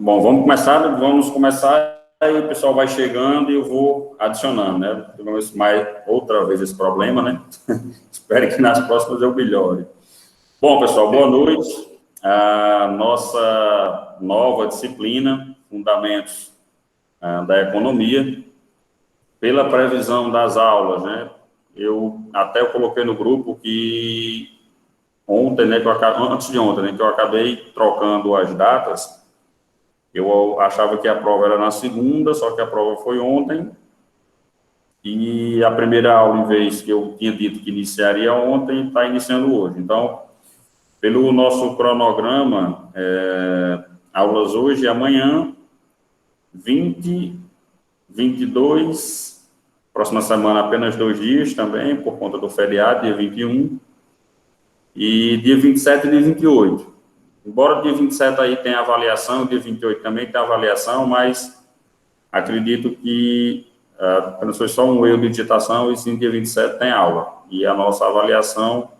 Bom, vamos começar, aí o pessoal vai chegando e eu vou adicionando, né? Tivemos outra vez esse problema, né? Espero que nas próximas eu melhore. Bom, pessoal, boa noite. A nossa nova disciplina, Fundamentos da Economia, pela previsão das aulas, né? Eu coloquei no grupo que ontem, né, antes de ontem, né, que eu acabei trocando as datas. Eu achava que a prova era na segunda, só que a prova foi ontem, e a primeira aula, em vez que eu tinha dito que iniciaria ontem, está iniciando hoje. Então, pelo nosso cronograma, aulas hoje e amanhã, 20, 22, próxima semana apenas 2 dias também, por conta do feriado, dia 21, e dia 27 e dia 28. Embora o dia 27 aí tenha avaliação, o dia 28 também tem avaliação, mas acredito que apenas foi só um erro de digitação, e sim, dia 27 tem aula, e a nossa avaliação,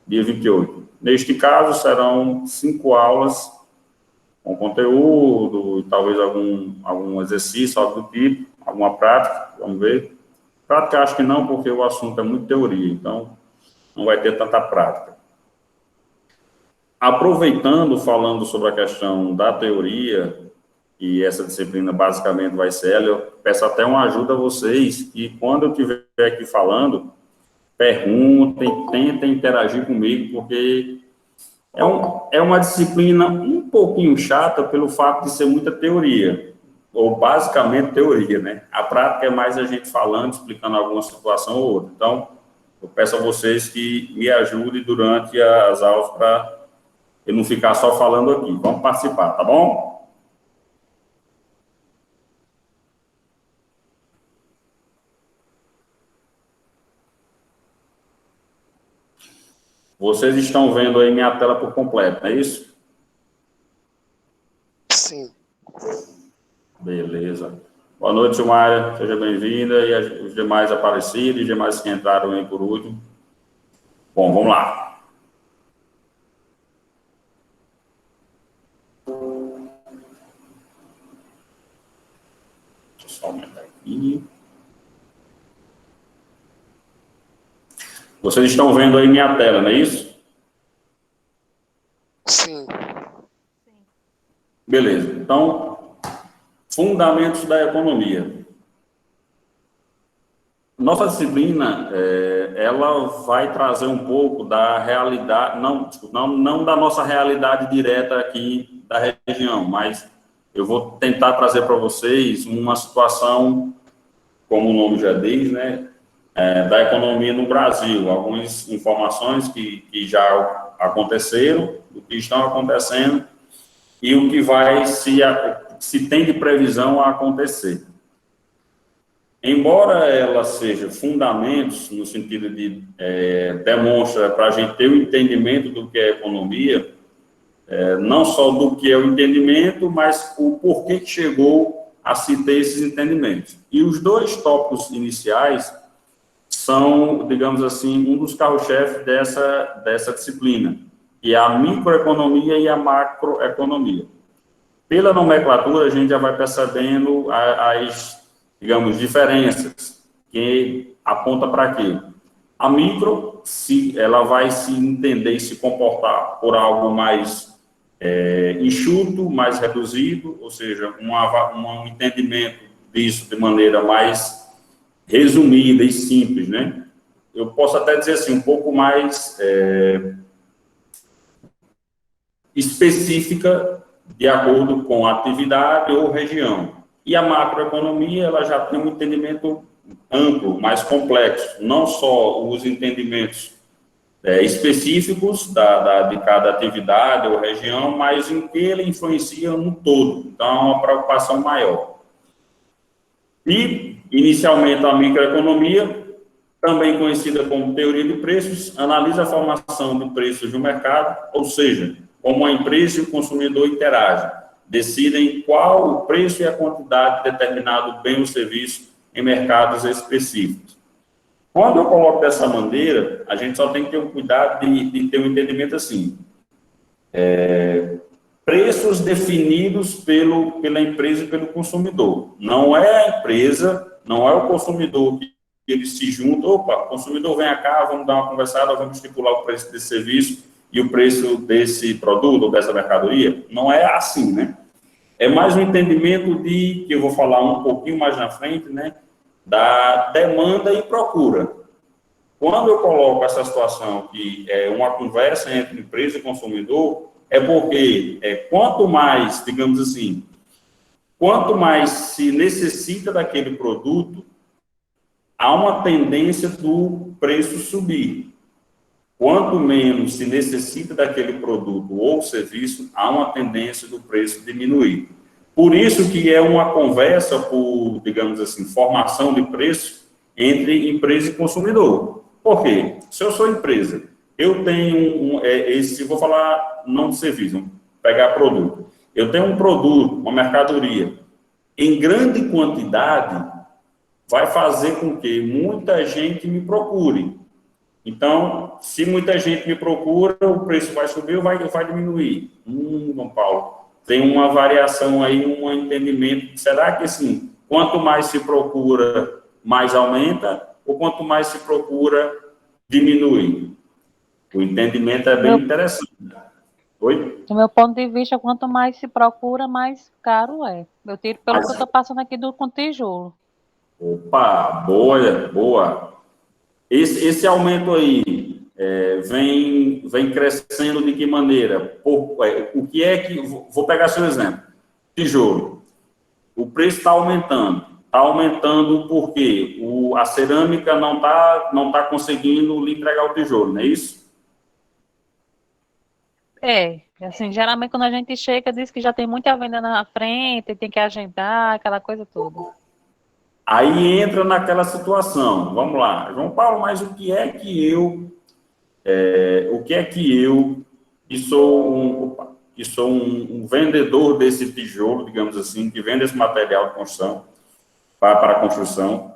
dia 28. Neste caso, serão 5 aulas com conteúdo, talvez algum exercício, algo do tipo, alguma prática, vamos ver. Prática, acho que não, porque o assunto é muito teoria, então não vai ter tanta prática. Aproveitando, falando sobre a questão da teoria, e essa disciplina basicamente vai ser ela, eu peço até uma ajuda a vocês, que quando eu estiver aqui falando, perguntem, tentem interagir comigo, porque é uma disciplina um pouquinho chata pelo fato de ser muita teoria, ou basicamente teoria, né? A prática é mais a gente falando, explicando alguma situação ou outra. Então, eu peço a vocês que me ajudem durante as aulas para eu não ficar só falando aqui. Vamos participar, tá bom? Vocês estão vendo aí minha tela por completo, não é isso? Sim. Beleza. Boa noite, Silmária. Seja bem-vinda. E os demais aparecidos, e os demais que entraram aí por último. Bom, vamos lá. Deixa eu só aumentar aqui. Vocês estão vendo aí minha tela, não é isso? Sim. Beleza. Então, fundamentos da economia. Nossa disciplina, ela vai trazer um pouco da realidade, não da nossa realidade direta aqui da região, mas eu vou tentar trazer para vocês uma situação, como o nome já diz, né, da economia no Brasil, algumas informações que já aconteceram, o que estão acontecendo e o que se tem de previsão a acontecer. Embora ela seja fundamentos, no sentido de demonstra para a gente ter o entendimento do que é economia, não só do que é o entendimento, mas o porquê que chegou a se ter esses entendimentos. E os dois tópicos iniciais são, digamos assim, um dos carros-chefes dessa disciplina, que é a microeconomia e a macroeconomia. Pela nomenclatura, a gente já vai percebendo as, digamos, diferenças, que aponta para quê? A micro, ela vai se entender e se comportar por algo mais enxuto, mais reduzido, ou seja, um entendimento disso de maneira mais resumida e simples, né? Eu posso até dizer assim, um pouco mais específica de acordo com a atividade ou região. E a macroeconomia, ela já tem um entendimento amplo, mais complexo, não só os entendimentos específicos de cada atividade ou região, mas em que ele influencia no todo. Então, é uma preocupação maior. E, inicialmente, a microeconomia, também conhecida como teoria de preços, analisa a formação de preços no mercado, ou seja, como a empresa e o consumidor interagem, decidem qual o preço e a quantidade de determinado bem ou serviço em mercados específicos. Quando eu coloco dessa maneira, a gente só tem que ter o cuidado de ter um entendimento assim. preços definidos pela empresa e pelo consumidor. Não é a empresa, não é o consumidor que eles se juntam, opa, consumidor, vem cá, vamos dar uma conversada, vamos estipular o preço desse serviço e o preço desse produto ou dessa mercadoria. Não é assim, né? É mais um entendimento que eu vou falar um pouquinho mais na frente, né, da demanda e procura. Quando eu coloco essa situação que é uma conversa entre empresa e consumidor, é porque quanto mais, digamos assim, quanto mais se necessita daquele produto, há uma tendência do preço subir. Quanto menos se necessita daquele produto ou serviço, há uma tendência do preço diminuir. Por isso que é uma conversa por, digamos assim, formação de preço entre empresa e consumidor. Por quê? Se eu sou empresa, eu tenho vou falar não de serviço, vou pegar produto. Eu tenho um produto, uma mercadoria, em grande quantidade, vai fazer com que muita gente me procure. Então, se muita gente me procura, o preço vai subir ou vai diminuir? João Paulo, tem uma variação aí, um entendimento. Será que, assim, quanto mais se procura, mais aumenta? Ou quanto mais se procura, diminui? O entendimento é bem interessante. Oi? Do meu ponto de vista, quanto mais se procura, mais caro é. Eu tiro pelo que eu estou passando aqui com tijolo. Opa, boa, boa. Esse aumento aí vem crescendo de que maneira? O que é que... Vou pegar seu exemplo. Tijolo. O preço está aumentando. Está aumentando porque a cerâmica não tá conseguindo lhe entregar o tijolo, não é isso? Assim, geralmente quando a gente chega, diz que já tem muita venda na frente, tem que agendar, aquela coisa toda. Aí entra naquela situação. Vamos lá, João Paulo, mas o que é que eu, que sou um vendedor desse tijolo, digamos assim, que vende esse material de construção, para a construção,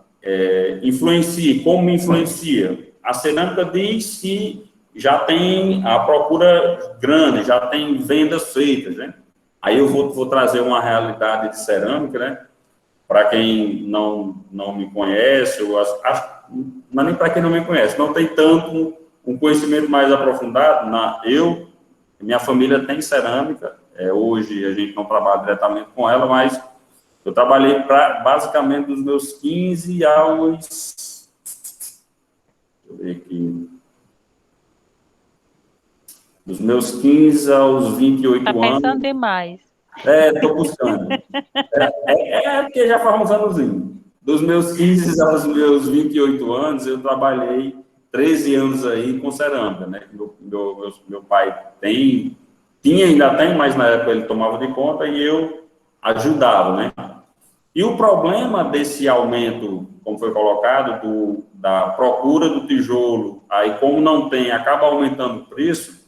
como me influencia? A cerâmica diz que já tem a procura grande, já tem vendas feitas, né? Aí eu vou trazer uma realidade de cerâmica, né? Para quem não me conhece, não é nem para quem não me conhece, não tem tanto um conhecimento mais aprofundado. Minha família tem cerâmica, hoje a gente não trabalha diretamente com ela, mas eu trabalhei basicamente dos meus 15 aos... Deixa eu ver aqui. Dos meus 15 aos 28 anos... Está pensando demais. Estou buscando. Porque já faz uns anos. Dos meus 15 aos meus 28 anos, eu trabalhei 13 anos aí com cerâmica, né? Meu pai ainda tem, mas na época ele tomava de conta e eu ajudava, né? E o problema desse aumento, como foi colocado, da procura do tijolo, aí como não tem, acaba aumentando o preço,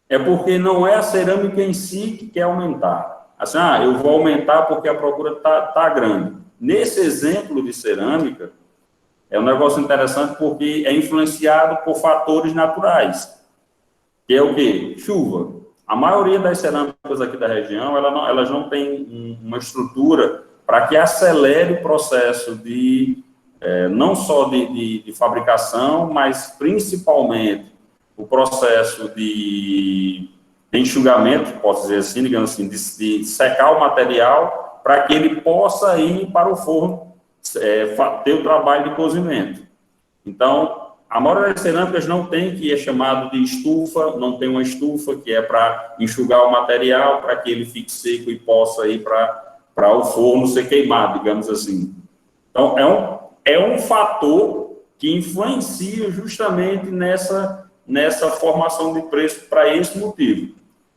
é porque não é a cerâmica em si que quer aumentar. Assim, eu vou aumentar porque a procura tá grande. Nesse exemplo de cerâmica, é um negócio interessante porque é influenciado por fatores naturais, que é o quê? Chuva. A maioria das cerâmicas aqui da região, elas não têm uma estrutura para que acelere o processo não só de fabricação, mas principalmente o processo de enxugamento, posso dizer assim, digamos assim, de secar o material para que ele possa ir para o forno ter o trabalho de cozimento. Então, a maioria das cerâmicas não tem, que é chamado de estufa, não tem uma estufa que é para enxugar o material, para que ele fique seco e possa ir para o forno ser queimado, digamos assim. Então, é um fator que influencia justamente nessa formação de preço para esse motivo.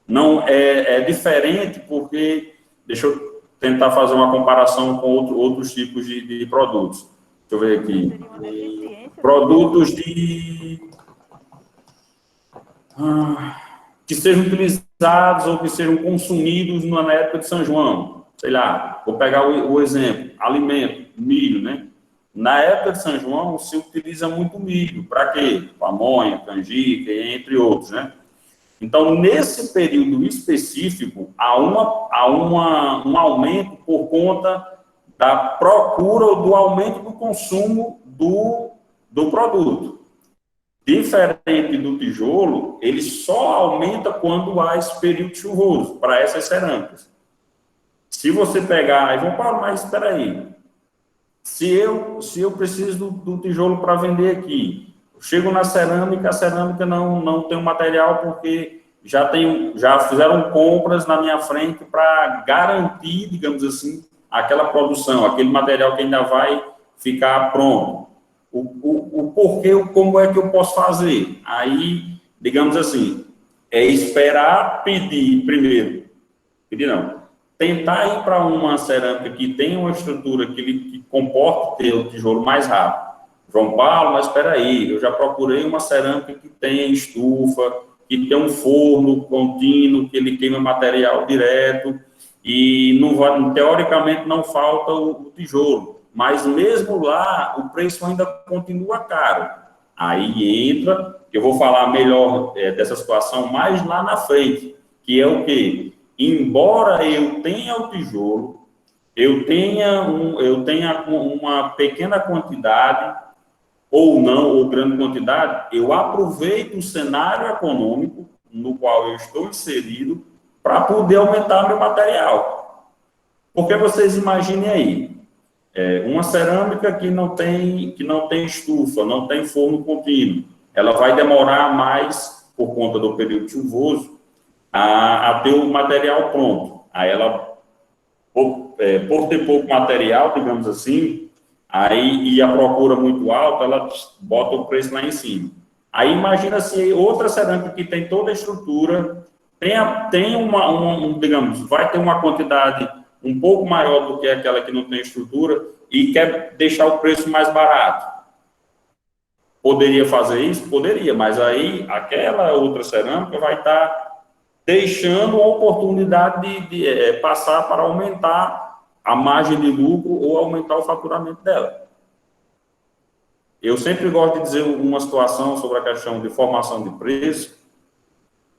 Não é diferente porque, deixa eu tentar fazer uma comparação com outros tipos de produtos. Deixa eu ver aqui. Produtos que sejam utilizados ou que sejam consumidos na época de São João. Sei lá, vou pegar o exemplo, alimento, milho, né? Na época de São João, se utiliza muito milho. Para quê? Pamonha, canjica, entre outros, né? Então, nesse período específico, há um aumento por conta da procura ou do aumento do consumo do produto. Diferente do tijolo, ele só aumenta quando há esse período chuvoso para essas cerâmicas. Se você pegar, aí vão falar, mas espera aí, se eu preciso do tijolo para vender aqui, eu chego na cerâmica, a cerâmica não tem o material porque já fizeram compras na minha frente para garantir, digamos assim, aquela produção, aquele material que ainda vai ficar pronto. O porquê, como é que eu posso fazer? Aí, digamos assim, é esperar pedir primeiro, tentar ir para uma cerâmica que tenha uma estrutura que comporte ter o tijolo mais rápido. João Paulo, mas espera aí, eu já procurei uma cerâmica que tenha estufa, que tenha um forno contínuo, que ele queima material direto, e teoricamente não falta o tijolo. Mas mesmo lá, o preço ainda continua caro. Aí entra, eu vou falar melhor dessa situação mais lá na frente, que é o quê? Embora eu tenha o tijolo, eu tenha uma pequena quantidade, ou não, ou grande quantidade, eu aproveito o cenário econômico no qual eu estou inserido para poder aumentar meu material. Porque vocês imaginem aí, uma cerâmica que não tem estufa, não tem forno contínuo, ela vai demorar mais, por conta do período chuvoso, a ter o material pronto. Aí ela, por ter pouco material, digamos assim, e a procura muito alta, ela bota o preço lá em cima. Aí imagina se outra cerâmica que tem toda a estrutura, digamos, vai ter uma quantidade um pouco maior do que aquela que não tem estrutura e quer deixar o preço mais barato. Poderia fazer isso? Poderia, mas aí aquela outra cerâmica vai estar deixando a oportunidade de passar para aumentar a margem de lucro ou aumentar o faturamento dela. Eu sempre gosto de dizer uma situação sobre a questão de formação de preço,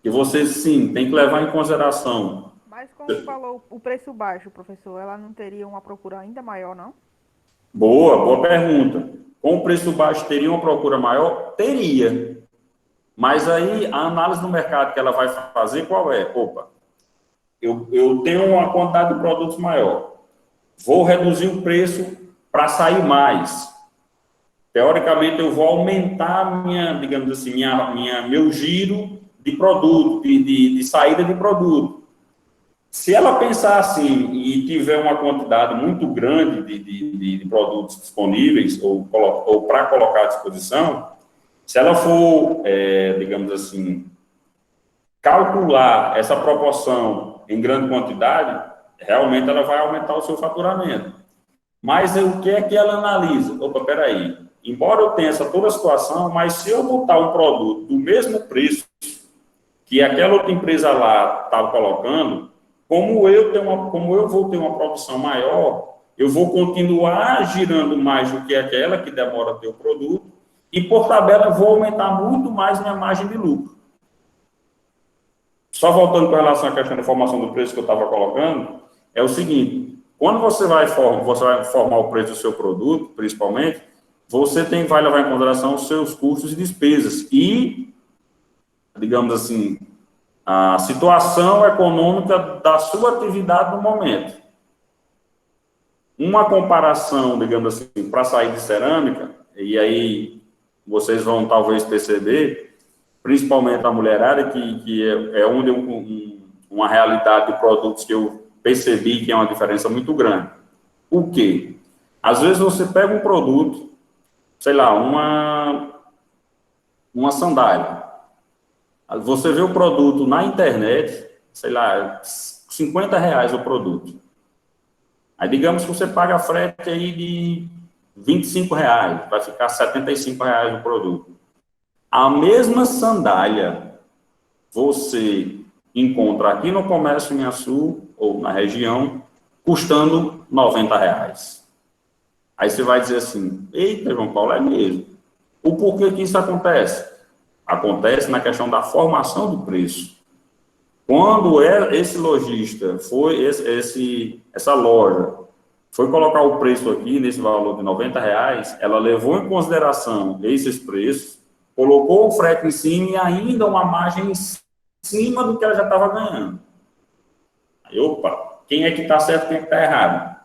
que você, sim, tem que levar em consideração. Mas como falou o preço baixo, professor, ela não teria uma procura ainda maior, não? Boa pergunta. Com o preço baixo, teria uma procura maior? Teria. Mas aí, a análise do mercado que ela vai fazer, qual é? Opa, eu tenho uma quantidade de produtos maior. Vou reduzir o preço para sair mais. Teoricamente, eu vou aumentar digamos assim, meu giro de produto, de saída de produto. Se ela pensar assim e tiver uma quantidade muito grande de produtos disponíveis ou para colocar à disposição, se ela for, digamos assim, calcular essa proporção em grande quantidade, realmente ela vai aumentar o seu faturamento. Mas o que é que ela analisa? Opa, peraí, embora eu tenha toda a situação, mas se eu botar um produto do mesmo preço que aquela outra empresa lá estava colocando, como eu vou ter uma produção maior, eu vou continuar girando mais do que aquela que demora a ter o produto, e por tabela eu vou aumentar muito mais minha margem de lucro. Só voltando com relação à questão da formação do preço que eu estava colocando, é o seguinte, quando você vai formar o preço do seu produto, principalmente, você vai levar em consideração os seus custos e despesas e, digamos assim, a situação econômica da sua atividade no momento. Uma comparação, digamos assim, para sair de cerâmica, e aí vocês vão talvez perceber, principalmente a mulherada, que é uma realidade de produtos que eu percebi que é uma diferença muito grande. O quê? Às vezes você pega um produto, sei lá, uma sandália. Você vê o produto na internet, sei lá, R$50 o produto. Aí digamos que você paga frete aí de R$25, vai ficar R$75 o produto. A mesma sandália você encontra aqui no Comércio Minhaçu, ou na região, custando R$90. Aí você vai dizer assim, eita, João Paulo, é mesmo. O porquê que isso acontece? acontece na questão da formação do preço. Quando esse lojista essa loja foi colocar o preço aqui nesse valor de R$ 90, ela levou em consideração esses preços, colocou o frete em cima e ainda uma margem em cima do que ela já estava ganhando. Aí, opa, quem é que está certo, quem é que está errado?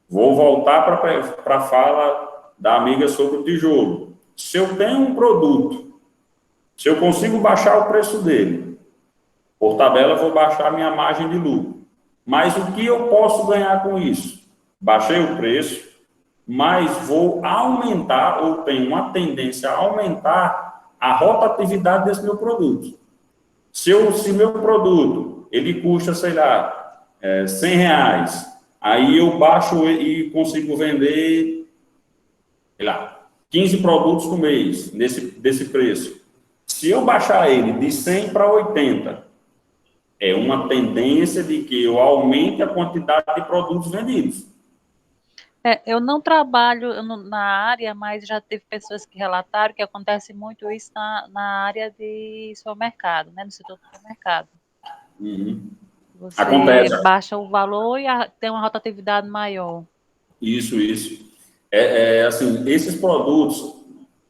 Vou voltar para a fala da amiga sobre o tijolo. Se eu tenho um produto, se eu consigo baixar o preço dele, por tabela, vou baixar a minha margem de lucro. Mas o que eu posso ganhar com isso? Baixei o preço, mas vou aumentar, ou tenho uma tendência a aumentar a rotatividade desse meu produto. Se meu produto, ele custa, sei lá, R$ 100, aí eu baixo e consigo vender, sei lá, 15 produtos por mês, desse preço. Se eu baixar ele de 100 para 80, é uma tendência de que eu aumente a quantidade de produtos vendidos. Eu não trabalho na área, mas já teve pessoas que relataram que acontece muito isso na área de supermercado, né? No setor do supermercado. Uhum. Você Acontece. baixa o valor e tem uma rotatividade maior. Isso. Assim, esses produtos,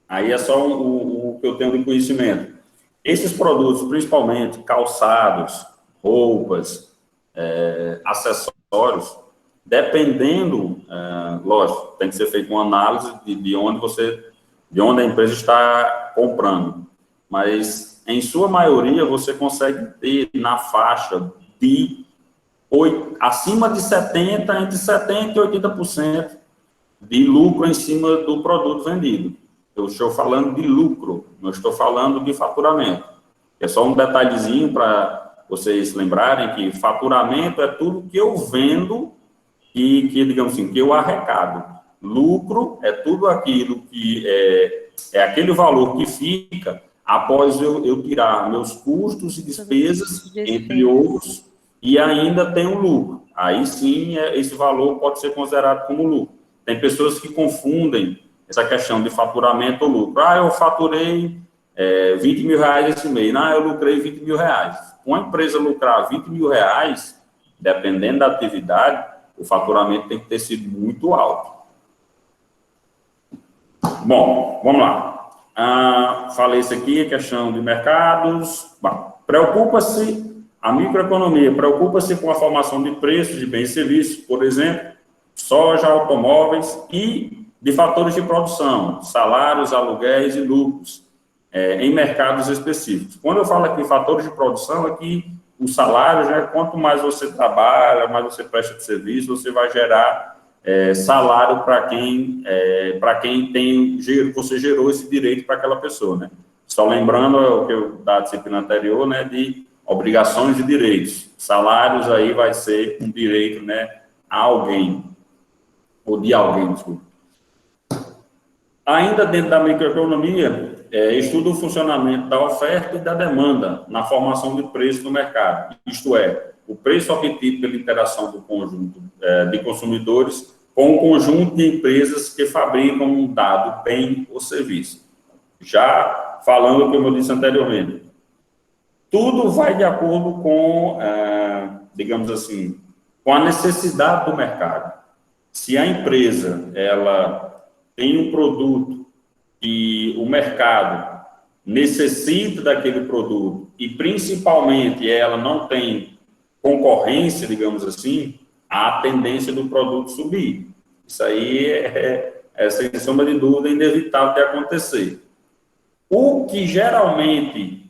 aí é só o que eu tenho de conhecimento. Esses produtos, principalmente calçados, roupas, acessórios, dependendo, lógico, tem que ser feita uma análise de onde a empresa está comprando. Mas, em sua maioria, você consegue ter na faixa de acima de 70%, entre 70% e 80% de lucro em cima do produto vendido. Eu estou falando de lucro, não estou falando de faturamento. É só um detalhezinho para vocês lembrarem que faturamento é tudo que eu vendo e que, digamos assim, que eu arrecado. Lucro é tudo aquilo que é aquele valor que fica após eu tirar meus custos e despesas, entre outros, e ainda tem o lucro. Aí sim, esse valor pode ser considerado como lucro. Tem pessoas que confundem essa questão de faturamento ou lucro. Eu faturei R$20 mil esse mês. Eu lucrei R$20 mil. Uma empresa lucrar R$20 mil, dependendo da atividade, o faturamento tem que ter sido muito alto. Bom, vamos lá. Falei isso aqui, a questão de mercados. Preocupa-se, a microeconomia preocupa-se com a formação de preços de bens e serviços, por exemplo, soja, automóveis e de fatores de produção, salários, aluguéis e lucros, em mercados específicos. Quando eu falo aqui fatores de produção, aqui os salários, né, quanto mais você trabalha, mais você presta de serviço, você vai gerar salário para quem você gerou esse direito para aquela pessoa, né? Só lembrando o que eu da disciplina anterior, né, de obrigações e direitos. Salários aí vai ser um direito, né, a alguém, ou de alguém, desculpa. Ainda dentro da microeconomia, estuda o funcionamento da oferta e da demanda na formação de preço no mercado. Isto é, o preço obtido pela interação do conjunto de consumidores com o conjunto de empresas que fabricam um dado bem ou serviço. Já falando, como eu disse anteriormente, tudo vai de acordo com, digamos assim, com a necessidade do mercado. Se a empresa ela tem um produto e o mercado necessita daquele produto e, principalmente, ela não tem concorrência, digamos assim, há a tendência do produto subir. Isso aí sem sombra de dúvida, inevitável de acontecer. O que geralmente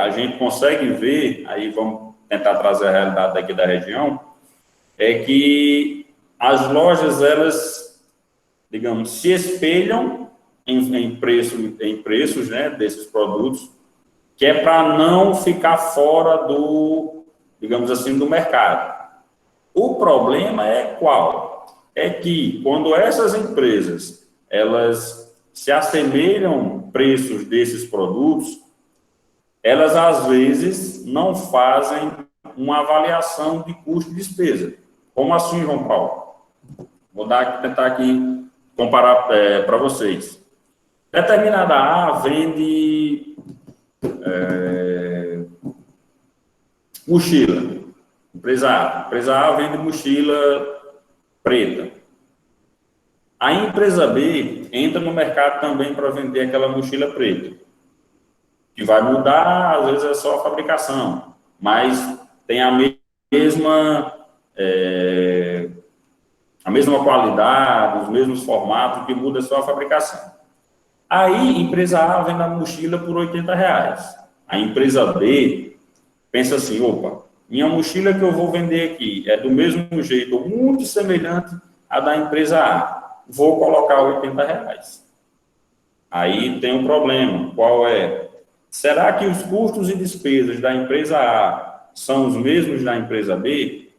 a gente consegue ver, aí vamos tentar trazer a realidade daqui da região, é que as lojas, elas, digamos, se espelham em preços, né, desses produtos, que é para não ficar fora do, digamos assim, do mercado. O problema é qual? É que quando essas empresas, elas se assemelham preços desses produtos, elas às vezes não fazem uma avaliação de custo e despesa. Como assim, João Paulo? Vou tentar aqui comparar para vocês. Determinada A vende mochila. Empresa A vende mochila preta. A empresa B entra no mercado também para vender aquela mochila preta, que vai mudar, às vezes é só a fabricação, mas tem a mesma qualidade, os mesmos formatos, que muda só a fabricação. Aí, empresa A vende a mochila por R$80. A empresa B pensa assim, opa, minha mochila que eu vou vender aqui é do mesmo jeito, ou muito semelhante à da empresa A. Vou colocar R$80. Aí tem um problema, qual é? Será que os custos e despesas da empresa A são os mesmos da empresa B?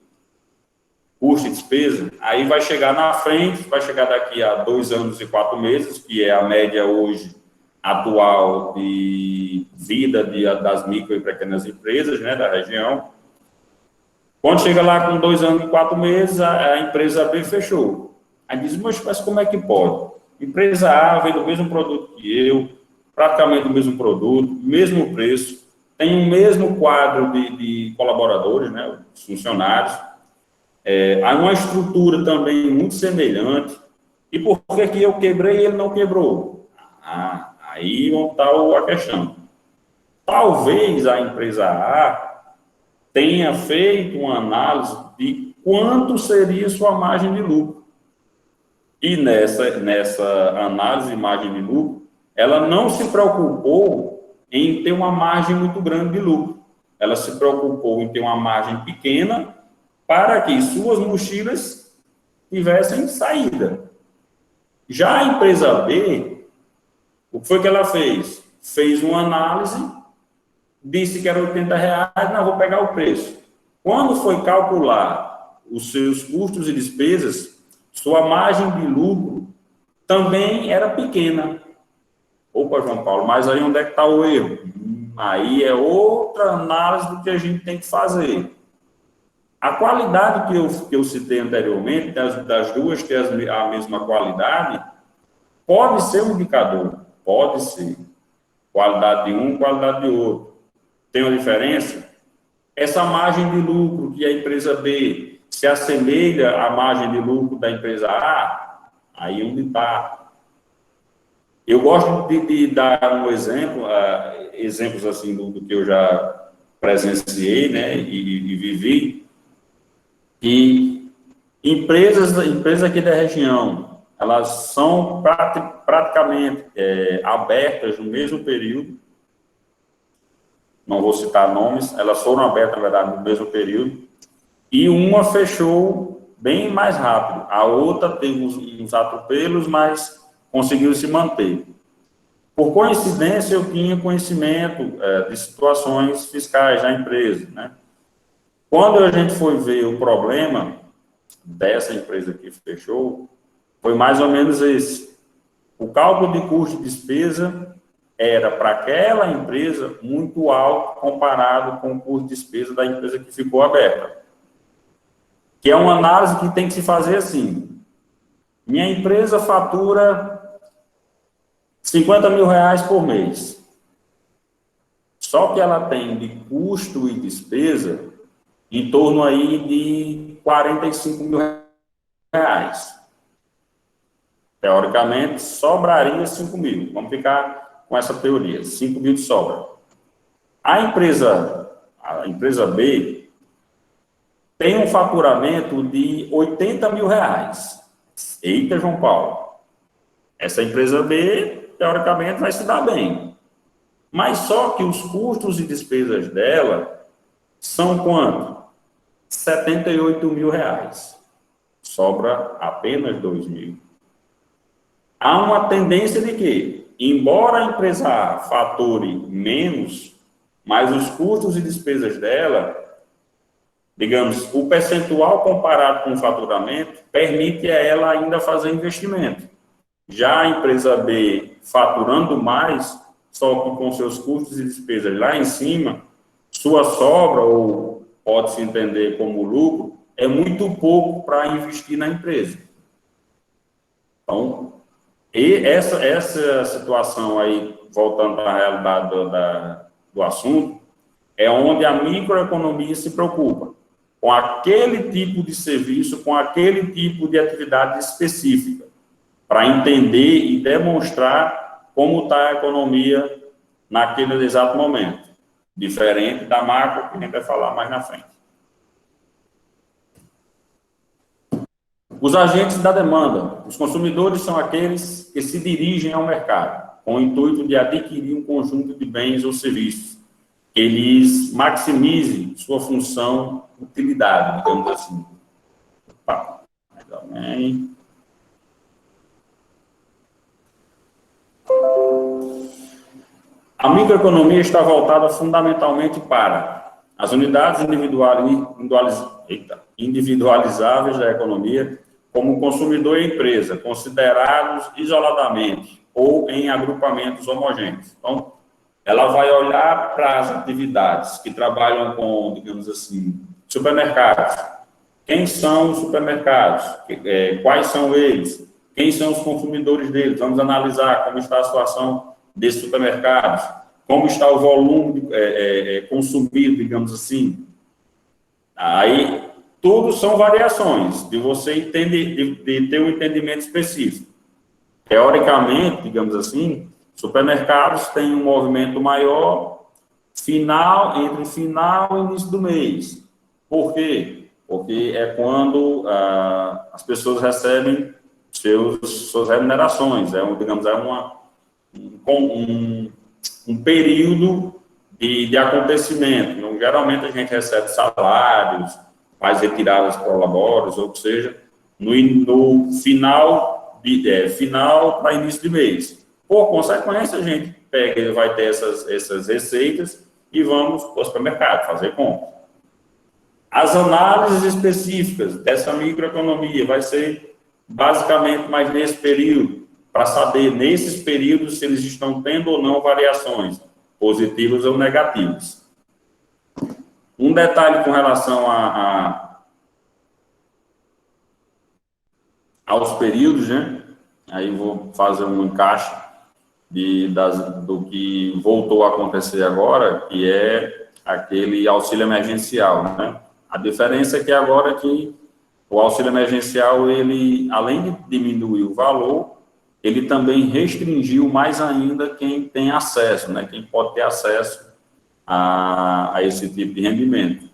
Custo e despesa? Aí vai chegar na frente, vai chegar daqui a 2 anos e 4 meses, que é a média hoje atual de vida das micro e pequenas empresas, né, da região. Quando chega lá com 2 anos e 4 meses, a empresa B fechou. Aí diz, mas como é que pode? Empresa A vende o mesmo produto que eu, praticamente o mesmo produto, mesmo preço, tem o mesmo quadro de colaboradores, né, os funcionários, há uma estrutura também muito semelhante. E por que eu quebrei e ele não quebrou? Aí está a questão. Talvez a empresa A tenha feito uma análise de quanto seria sua margem de lucro. E nessa análise de margem de lucro, ela não se preocupou em ter uma margem muito grande de lucro. Ela se preocupou em ter uma margem pequena para que suas mochilas tivessem saída. Já a empresa B, o que foi que ela fez? Fez uma análise, disse que era R$80, não, vou pegar o preço. Quando foi calcular os seus custos e despesas, sua margem de lucro também era pequena. Opa, João Paulo, mas aí onde é que está o erro? Aí é outra análise do que a gente tem que fazer. A qualidade que eu citei anteriormente, das duas ter a mesma qualidade, pode ser um indicador, pode ser. Qualidade de um, qualidade de outro. Tem uma diferença? Essa margem de lucro que a empresa B se assemelha à margem de lucro da empresa A, aí onde está. Eu gosto de dar um exemplo, exemplos assim do que eu já presenciei, né, e vivi, e empresas aqui da região, elas são praticamente abertas no mesmo período, não vou citar nomes, elas foram abertas, na verdade, no mesmo período, e uma fechou bem mais rápido, a outra teve uns atropelos, mas conseguiu se manter. Por coincidência, eu tinha conhecimento de situações fiscais da empresa, né? Quando a gente foi ver o problema dessa empresa que fechou, foi mais ou menos esse. O cálculo de custo e despesa era, para aquela empresa, muito alto comparado com o custo de despesa da empresa que ficou aberta. Que é uma análise que tem que se fazer assim. Minha empresa fatura R$50 mil por mês. Só que ela tem de custo e despesa em torno aí de R$45 mil. Teoricamente, sobraria 5 mil. Vamos ficar com essa teoria, 5 mil de sobra. A empresa B tem um faturamento de R$80 mil. Eita, João Paulo. Essa empresa B, teoricamente, vai se dar bem. Mas só que os custos e despesas dela são quanto? R$78 mil. Sobra apenas 2 mil. Há uma tendência de que, embora a empresa A fature menos, mas os custos e despesas dela, digamos, o percentual comparado com o faturamento, permite a ela ainda fazer investimento. Já a empresa B, faturando mais, só que com seus custos e despesas lá em cima, sua sobra, ou pode-se entender como lucro, é muito pouco para investir na empresa. Então, E essa situação aí, voltando para a realidade do assunto, é onde a microeconomia se preocupa com aquele tipo de serviço, com aquele tipo de atividade específica, para entender e demonstrar como está a economia naquele exato momento, diferente da macro, que a gente vai falar mais na frente. Os agentes da demanda. Os consumidores são aqueles que se dirigem ao mercado, com o intuito de adquirir um conjunto de bens ou serviços, que eles maximizem sua função, utilidade, digamos assim. Opa, também. A microeconomia está voltada fundamentalmente para as unidades individualizáveis da economia, como consumidor e empresa, considerados isoladamente ou em agrupamentos homogêneos. Então, ela vai olhar para as atividades que trabalham com, digamos assim, supermercados. Quem são os supermercados? Quais são eles? Quem são os consumidores deles? Vamos analisar como está a situação desses supermercados, como está o volume consumido, digamos assim. Aí, tudo são variações de você entender, de ter um entendimento específico. Teoricamente, digamos assim, supermercados têm um movimento maior entre final e início do mês. Por quê? Porque é quando as pessoas recebem suas remunerações. Digamos, um período de acontecimento. Então, geralmente a gente recebe salários, faz retiradas prolabórias, ou seja, no final para início de mês. Por consequência, a gente vai ter essas receitas e vamos para o supermercado fazer compra. As análises específicas dessa microeconomia vai ser basicamente mais nesse período, para saber nesses períodos se eles estão tendo ou não variações, positivas ou negativas. Um detalhe com relação aos períodos, né? Aí vou fazer um encaixe do que voltou a acontecer agora, que é aquele auxílio emergencial, né? A diferença é que agora que o auxílio emergencial, ele, além de diminuir o valor, ele também restringiu mais ainda quem tem acesso, né? Quem pode ter acesso a esse tipo de rendimento.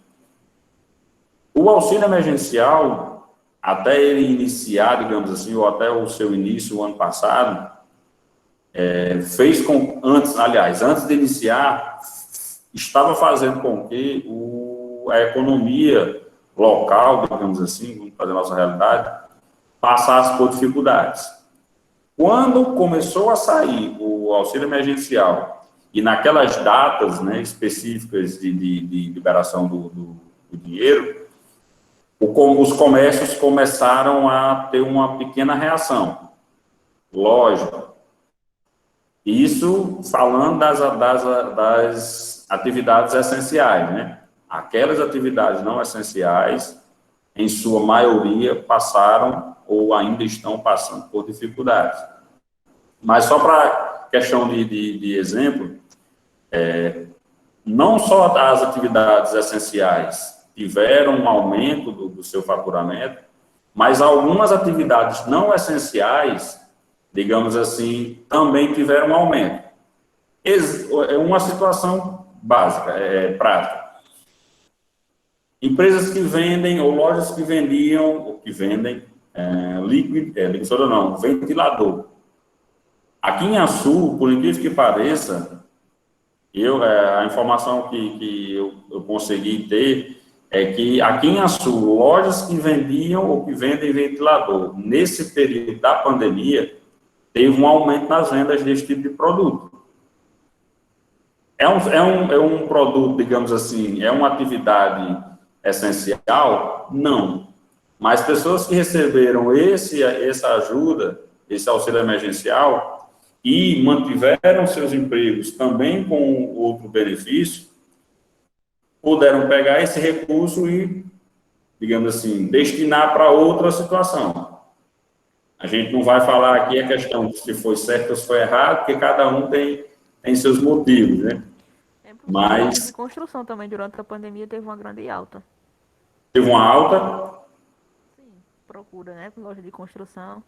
O auxílio emergencial, até ele iniciar, digamos assim, ou até o seu início, o ano passado, antes de iniciar, estava fazendo com que a economia local, digamos assim, vamos fazer a nossa realidade, passasse por dificuldades. Quando começou a sair o auxílio emergencial, e naquelas datas, né, específicas de liberação do dinheiro, os comércios começaram a ter uma pequena reação. Lógico. Isso falando das atividades essenciais, né? Aquelas atividades não essenciais, em sua maioria, passaram ou ainda estão passando por dificuldades. Mas só para questão de exemplo, não só as atividades essenciais tiveram um aumento do seu faturamento, mas algumas atividades não essenciais, digamos assim, também tiveram um aumento. É uma situação básica, prática. Empresas que vendem, ou lojas que vendiam, ou que vendem ventilador. Aqui em Açu, por incrível que pareça, a informação que eu consegui ter é que aqui em Açu, lojas que vendiam ou que vendem ventilador, nesse período da pandemia, teve um aumento nas vendas desse tipo de produto. É um produto, digamos assim, é uma atividade essencial? Não. Mas pessoas que receberam essa ajuda, esse auxílio emergencial, e mantiveram seus empregos também com outro benefício, puderam pegar esse recurso e, digamos assim, destinar para outra situação. A gente não vai falar aqui a questão de se foi certo ou se foi errado, porque cada um tem seus motivos, né? Loja de Mas construção também, durante a pandemia, teve uma grande alta. teve uma alta. Sim, procura, né? Loja de construção.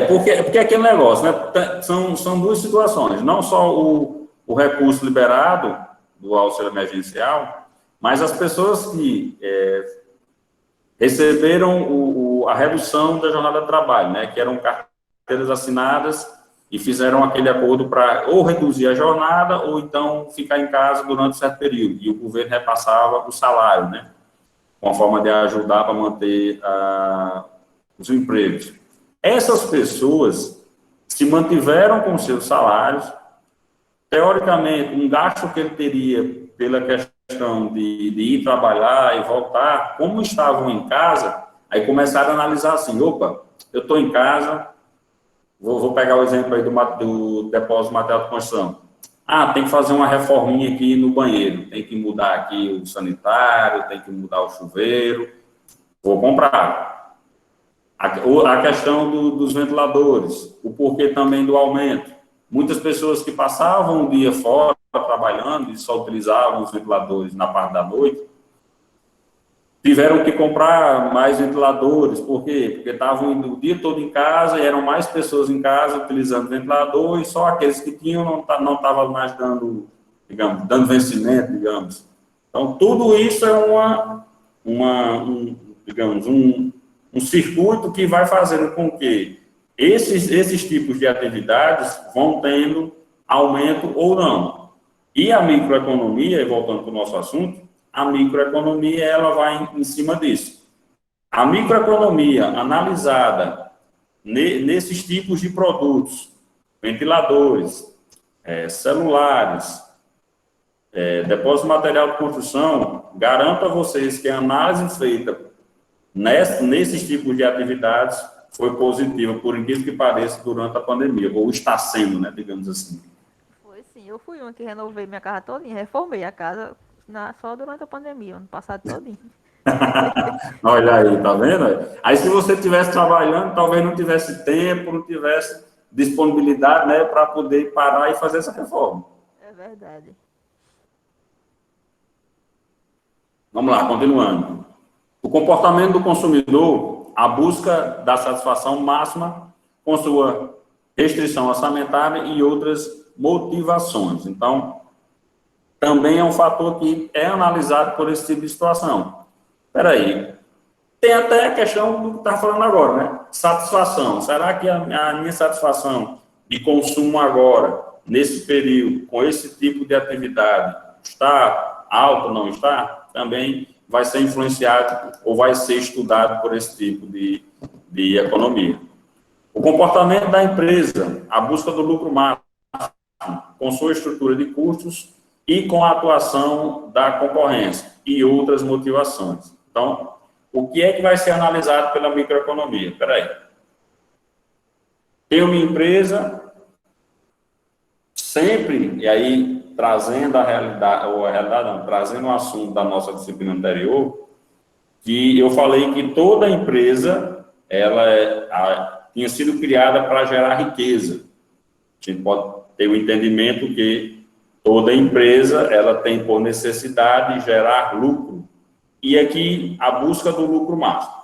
Porque é aquele negócio, né? São duas situações. Não só o recurso liberado do auxílio emergencial, mas as pessoas que receberam a redução da jornada de trabalho, né? Que eram carteiras assinadas e fizeram aquele acordo para ou reduzir a jornada ou então ficar em casa durante um certo período. E o governo repassava o salário, né? Uma forma de ajudar para manter os empregos. Essas pessoas se mantiveram com seus salários, teoricamente, um gasto que ele teria pela questão de ir trabalhar e voltar, como estavam em casa, aí começaram a analisar assim, opa, eu estou em casa, vou pegar o exemplo aí do depósito de material de construção. Tem que fazer uma reforminha aqui no banheiro, tem que mudar aqui o sanitário, tem que mudar o chuveiro, vou comprar. A questão dos ventiladores, o porquê também do aumento. Muitas pessoas que passavam o dia fora trabalhando e só utilizavam os ventiladores na parte da noite, tiveram que comprar mais ventiladores. Por quê? Porque estavam indo o dia todo em casa e eram mais pessoas em casa utilizando ventilador e só aqueles que tinham não estavam mais dando, digamos, dando vencimento, digamos. Então, tudo isso é digamos, um circuito que vai fazendo com que esses tipos de atividades vão tendo aumento ou não. E a microeconomia, voltando para o nosso assunto, a microeconomia ela vai em cima disso. A microeconomia analisada nesses tipos de produtos, ventiladores, celulares, depósito de material de construção, garanto a vocês que a análise feita nesses tipos de atividades foi positiva, por incrível que pareça, durante a pandemia, ou está sendo, né, digamos assim. Foi sim, eu fui uma que renovei minha casa todinha, reformei a casa só durante a pandemia, ano passado todinho. Olha aí, tá vendo? Aí se você estivesse trabalhando, talvez não tivesse tempo, não tivesse disponibilidade, né, para poder parar e fazer essa reforma. É verdade. Vamos lá, continuando. O comportamento do consumidor, a busca da satisfação máxima com sua restrição orçamentária e outras motivações. Então, também é um fator que é analisado por esse tipo de situação. Espera aí, tem até a questão do que está falando agora, né? Satisfação. Será que a minha satisfação de consumo agora, nesse período, com esse tipo de atividade, está alta ou não está? Também vai ser influenciado ou vai ser estudado por esse tipo de economia. O comportamento da empresa, a busca do lucro máximo, com sua estrutura de custos e com a atuação da concorrência e outras motivações. Então, o que é que vai ser analisado pela microeconomia? Espera aí. Tem uma empresa, sempre, e aí trazendo a realidade, ou a realidade não, trazendo o assunto da nossa disciplina anterior, que eu falei que toda empresa, ela tinha sido criada para gerar riqueza. A gente pode ter o entendimento que toda empresa, ela tem por necessidade gerar lucro. E aqui, a busca do lucro máximo.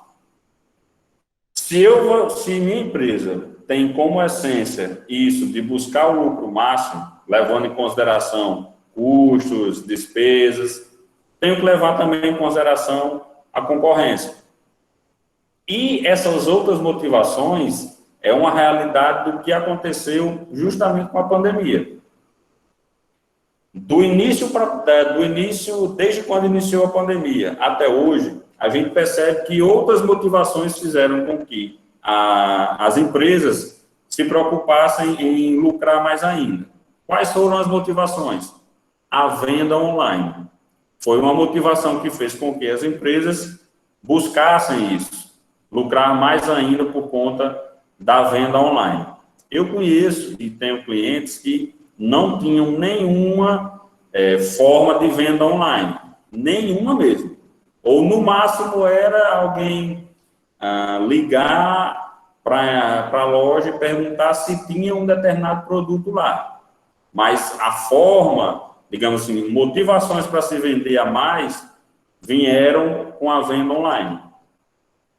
Se minha empresa tem como essência isso de buscar o lucro máximo, levando em consideração custos, despesas, tenho que levar também em consideração a concorrência. E essas outras motivações é uma realidade do que aconteceu justamente com a pandemia. Do início, desde quando iniciou a pandemia até hoje, a gente percebe que outras motivações fizeram com que as empresas se preocupassem em lucrar mais ainda. Quais foram as motivações? A venda online. Foi uma motivação que fez com que as empresas buscassem isso, lucrar mais ainda por conta da venda online. Eu conheço e tenho clientes que não tinham nenhuma forma de venda online, nenhuma mesmo. Ou, no máximo, era alguém ligar para a loja e perguntar se tinha um determinado produto lá. Mas a forma, digamos assim, motivações para se vender a mais vieram com a venda online.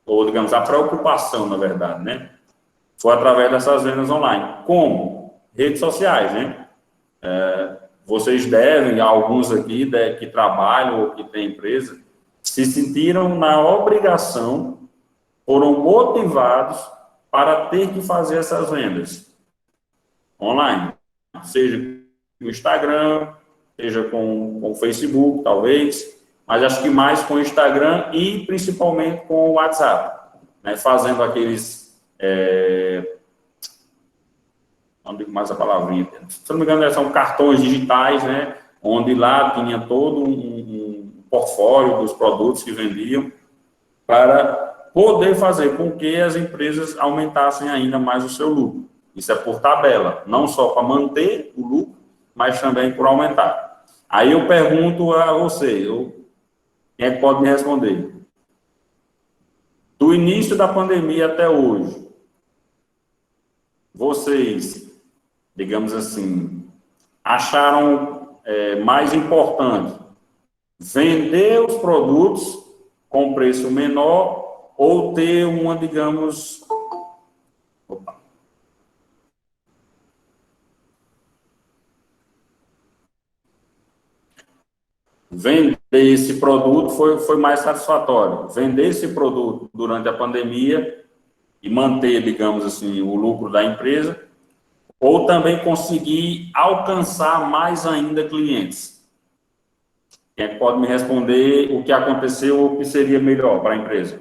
Ou, digamos, a preocupação, na verdade, né? Foi através dessas vendas online. Como? Redes sociais, né? Vocês devem, alguns aqui que trabalham ou que têm empresa, se sentiram na obrigação, foram motivados para ter que fazer essas vendas online. Seja no Instagram, seja com o Facebook, talvez, mas acho que mais com o Instagram e principalmente com o WhatsApp, né? Fazendo aqueles... não digo mais a palavrinha, se não me engano, são cartões digitais, né? Onde lá tinha todo um portfólio dos produtos que vendiam para poder fazer com que as empresas aumentassem ainda mais o seu lucro. Isso é por tabela, não só para manter o lucro, mas também por aumentar. Aí eu pergunto a você, quem é que pode me responder? Do início da pandemia até hoje, vocês, digamos assim, acharam mais importante vender os produtos com preço menor ou ter uma, digamos... Vender esse produto foi mais satisfatório. Vender esse produto durante a pandemia e manter, digamos assim, o lucro da empresa, ou também conseguir alcançar mais ainda clientes. Quem é que pode me responder o que aconteceu ou o que seria melhor para a empresa?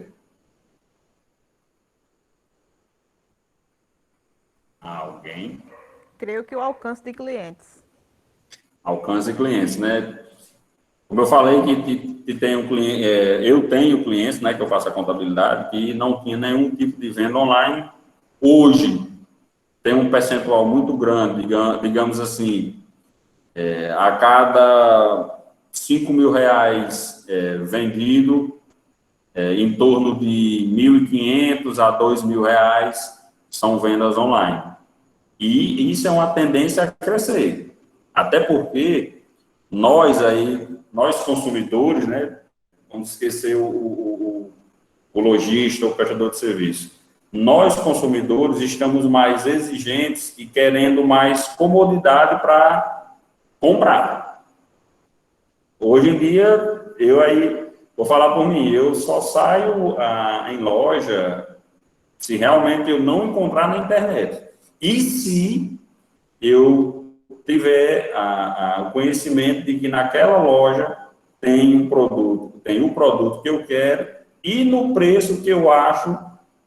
Alguém? Creio que o alcance de clientes. Alcance de clientes, né? Como eu falei que tem um cliente, eu tenho clientes, né, que eu faço a contabilidade, que não tinha nenhum tipo de venda online. Hoje, tem um percentual muito grande, digamos assim, a cada R$ 5.000 vendido, em torno de R$ 1.500 a R$ 2.000 são vendas online. E isso é uma tendência a crescer. Até porque nós consumidores, né, vamos esquecer o lojista, o prestador de serviço. Nós, consumidores, estamos mais exigentes e querendo mais comodidade para comprar. Hoje em dia, vou falar por mim, eu só saio em loja se realmente eu não encontrar na internet. E se eu tiver o conhecimento de que naquela loja tem o produto que eu quero e no preço que eu acho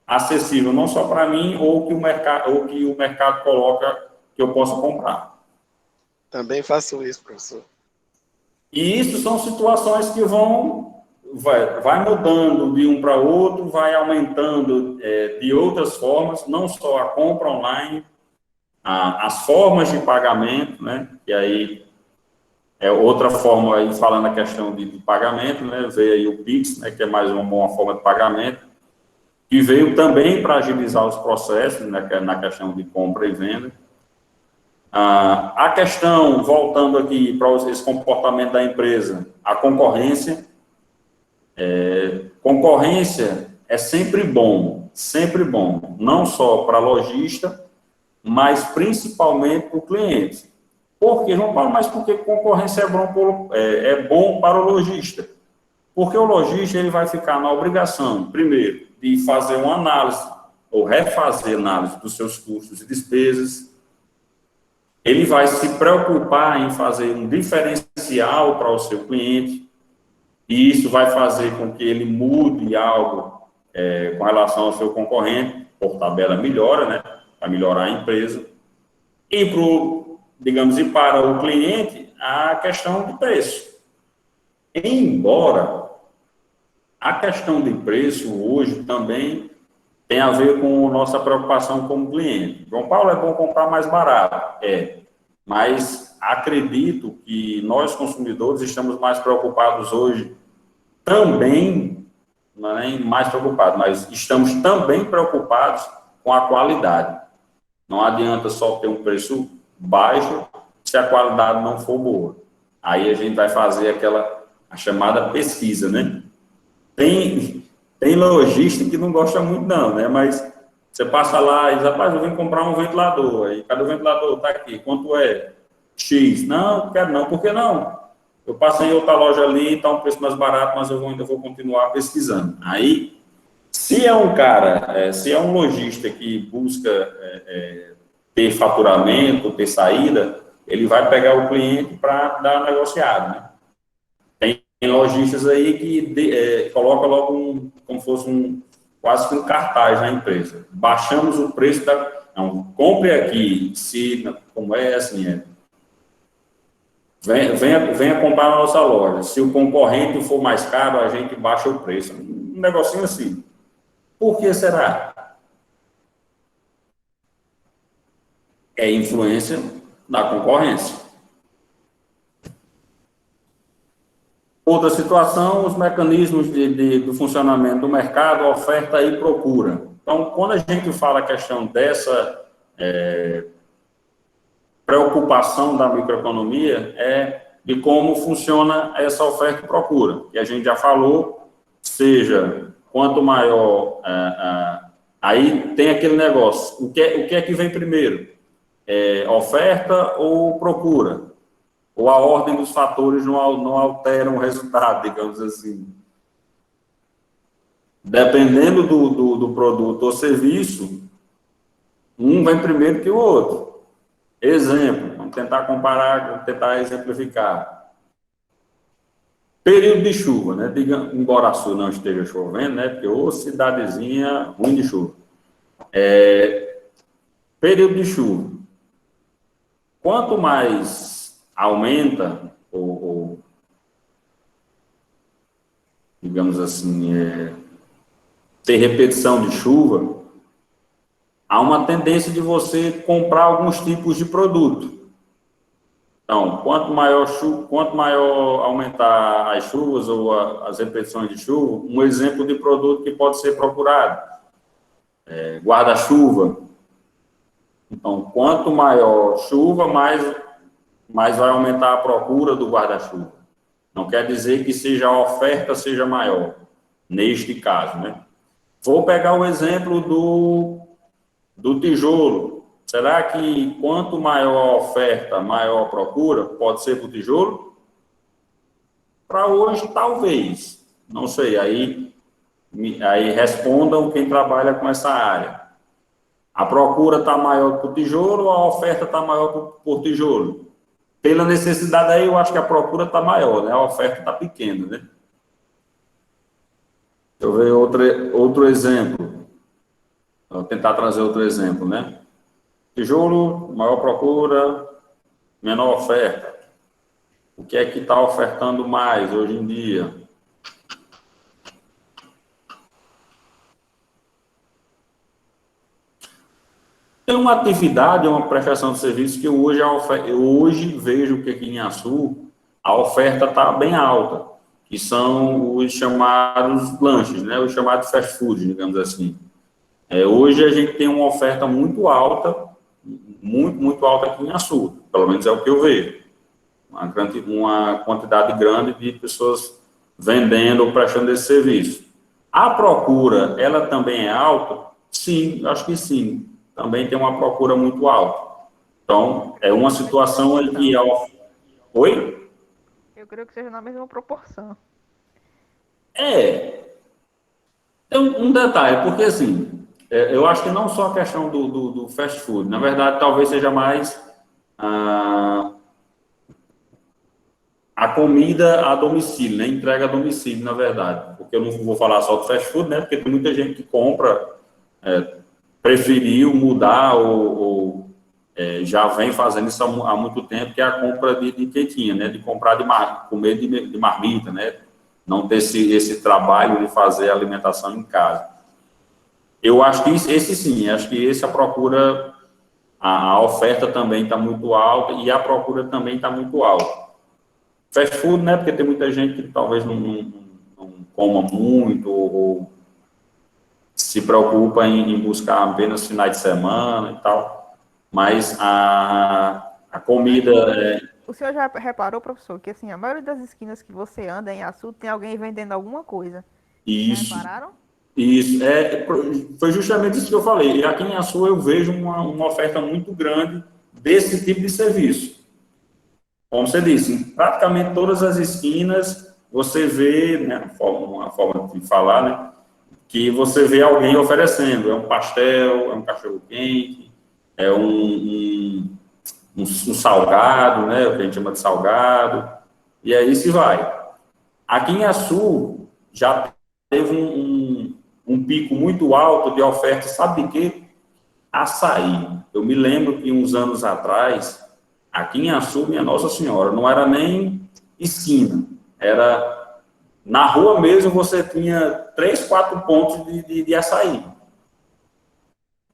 acessível, não só para mim, ou que o mercado coloca que eu possa comprar. Também faço isso, professor. E isso são situações que vai mudando de um para outro, vai aumentando de outras formas, não só a compra online, as formas de pagamento, né? E aí é outra forma, aí falando a questão de pagamento, né? Veio aí o Pix, né? Que é mais uma forma de pagamento, que veio também para agilizar os processos, né? Na questão de compra e venda. A questão, voltando aqui para esse comportamento da empresa, a concorrência. Concorrência é sempre bom, não só para lojista, mas principalmente para o cliente. Por quê? João Paulo, mas por que concorrência é bom para o lojista? Porque o lojista ele vai ficar na obrigação, primeiro, de fazer uma análise, ou refazer análise dos seus custos e despesas. Ele vai se preocupar em fazer um diferencial para o seu cliente, e isso vai fazer com que ele mude algo com relação ao seu concorrente, por tabela melhora, né? Para melhorar a empresa. E para o cliente, a questão de preço. Embora a questão de preço hoje também tem a ver com a nossa preocupação como cliente. João Paulo, é bom comprar mais barato? Mas acredito que nós, consumidores, estamos mais preocupados hoje também, não é mais preocupados, mas estamos também preocupados com a qualidade. Não adianta só ter um preço baixo se a qualidade não for boa. Aí a gente vai fazer a chamada pesquisa, né? Tem lojista que não gosta muito não, né? Mas você passa lá e diz, rapaz, eu vim comprar um ventilador. Aí, cadê o ventilador? Tá aqui. Quanto é? X. Não quero não. Por que não? Eu passei em outra loja ali, está um preço mais barato, mas eu ainda vou continuar pesquisando. Aí, se é um cara, se é um lojista que busca ter faturamento, ter saída, ele vai pegar o cliente para dar negociado, né? Tem lojistas aí que coloca logo como fosse quase que um cartaz na empresa. Baixamos o preço não, compre aqui, como é assim, venha comprar na nossa loja. Se o concorrente for mais caro, a gente baixa o preço. Um negocinho assim. Por que será? É influência da concorrência. Outra situação, os mecanismos do funcionamento do mercado, oferta e procura. Então, quando a gente fala a questão dessa preocupação da microeconomia, de como funciona essa oferta e procura, que a gente já falou, seja quanto maior, aí tem aquele negócio, o que é que vem primeiro? Oferta ou procura? Ou a ordem dos fatores não alteram o resultado, digamos assim. Dependendo do produto ou serviço, um vem primeiro que o outro. Exemplo, vamos tentar comparar, vamos tentar exemplificar. Período de chuva, né? Em Guaraçu não esteja chovendo, né? Porque ô cidadezinha ruim de chuva. Período de chuva. Quanto mais aumenta, ou digamos assim, ter repetição de chuva, há uma tendência de você comprar alguns tipos de produto. Então, quanto maior aumentar as chuvas ou as repetições de chuva, um exemplo de produto que pode ser procurado, guarda-chuva. Então, quanto maior chuva, mais vai aumentar a procura do guarda-chuva. Não quer dizer que a oferta seja maior, neste caso, né? Vou pegar o exemplo do tijolo. Será que quanto maior a oferta, maior a procura? Pode ser para o tijolo? Para hoje, talvez. Não sei. Aí respondam quem trabalha com essa área. A procura está maior para o tijolo ou a oferta está maior por tijolo? Pela necessidade aí, eu acho que a procura está maior, né? A oferta está pequena, né? Deixa eu ver outro exemplo. Vou tentar trazer outro exemplo, né? Tijolo, maior procura, menor oferta. O que é que está ofertando mais hoje em dia? Tem uma atividade, uma prestação de serviço que eu hoje vejo que aqui em Açu a oferta está bem alta, que são os chamados lanches, né? Os chamados fast food, digamos assim. Hoje a gente tem uma oferta muito alta, muito alta aqui em Açu, pelo menos é o que eu vejo. Uma quantidade grande de pessoas vendendo ou prestando esse serviço. A procura, ela também é alta? Sim, acho que sim. Também tem uma procura muito alta. Então, é uma situação em que... Oi? Eu creio que seja na mesma proporção. Tem um detalhe, porque assim, eu acho que não só a questão do fast food, na verdade, talvez seja mais a comida a domicílio, né? Entrega a domicílio, na verdade. Porque eu não vou falar só do fast food, né? Porque tem muita gente que compra, preferiu mudar ou já vem fazendo isso há muito tempo, que é a compra de quentinha, né? De comprar comer de marmita, né? Não ter esse trabalho de fazer a alimentação em casa. Eu acho que esse sim, acho que esse a procura, a oferta também está muito alta e a procura também está muito alta. Fast food, né? Porque tem muita gente que talvez não coma muito ou se preocupa em buscar apenas finais de semana e tal, mas a comida... O senhor já reparou, professor, que assim, a maioria das esquinas que você anda em Açu tem alguém vendendo alguma coisa? Já Isso, repararam? isso. Foi justamente isso que eu falei. E aqui em Açu eu vejo uma oferta muito grande desse tipo de serviço. Como você disse, em praticamente todas as esquinas você vê, né, uma forma de falar, né, que você vê alguém oferecendo. É um pastel, é um cachorro-quente, é um salgado, né, o que a gente chama de salgado, e aí se vai. Aqui em Açu já teve um pico muito alto de oferta, sabe de quê? Açaí. Eu me lembro que uns anos atrás, aqui em Açu, minha Nossa Senhora, não era nem esquina, era na rua mesmo você tinha 3, 4 pontos de açaí.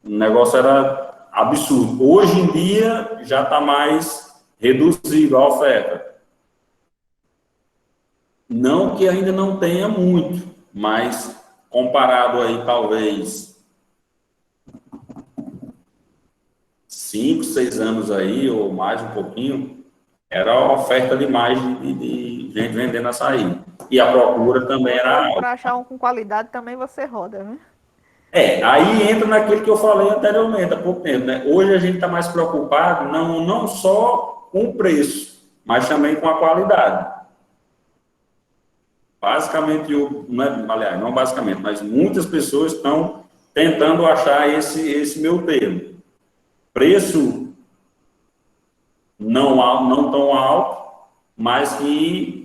O negócio era absurdo. Hoje em dia já está mais reduzido a oferta. Não que ainda não tenha muito, mas comparado aí talvez 5, 6 anos aí, ou mais um pouquinho, era a oferta demais de gente vendendo açaí. E a procura também era Hoje, alta. para achar um com qualidade, também você roda, né? Aí entra naquilo que eu falei anteriormente, há pouco tempo, né? Hoje a gente está mais preocupado não só com o preço, mas também com a qualidade. Basicamente, aliás, não basicamente, mas muitas pessoas estão tentando achar esse meu termo. Preço não tão alto, mas que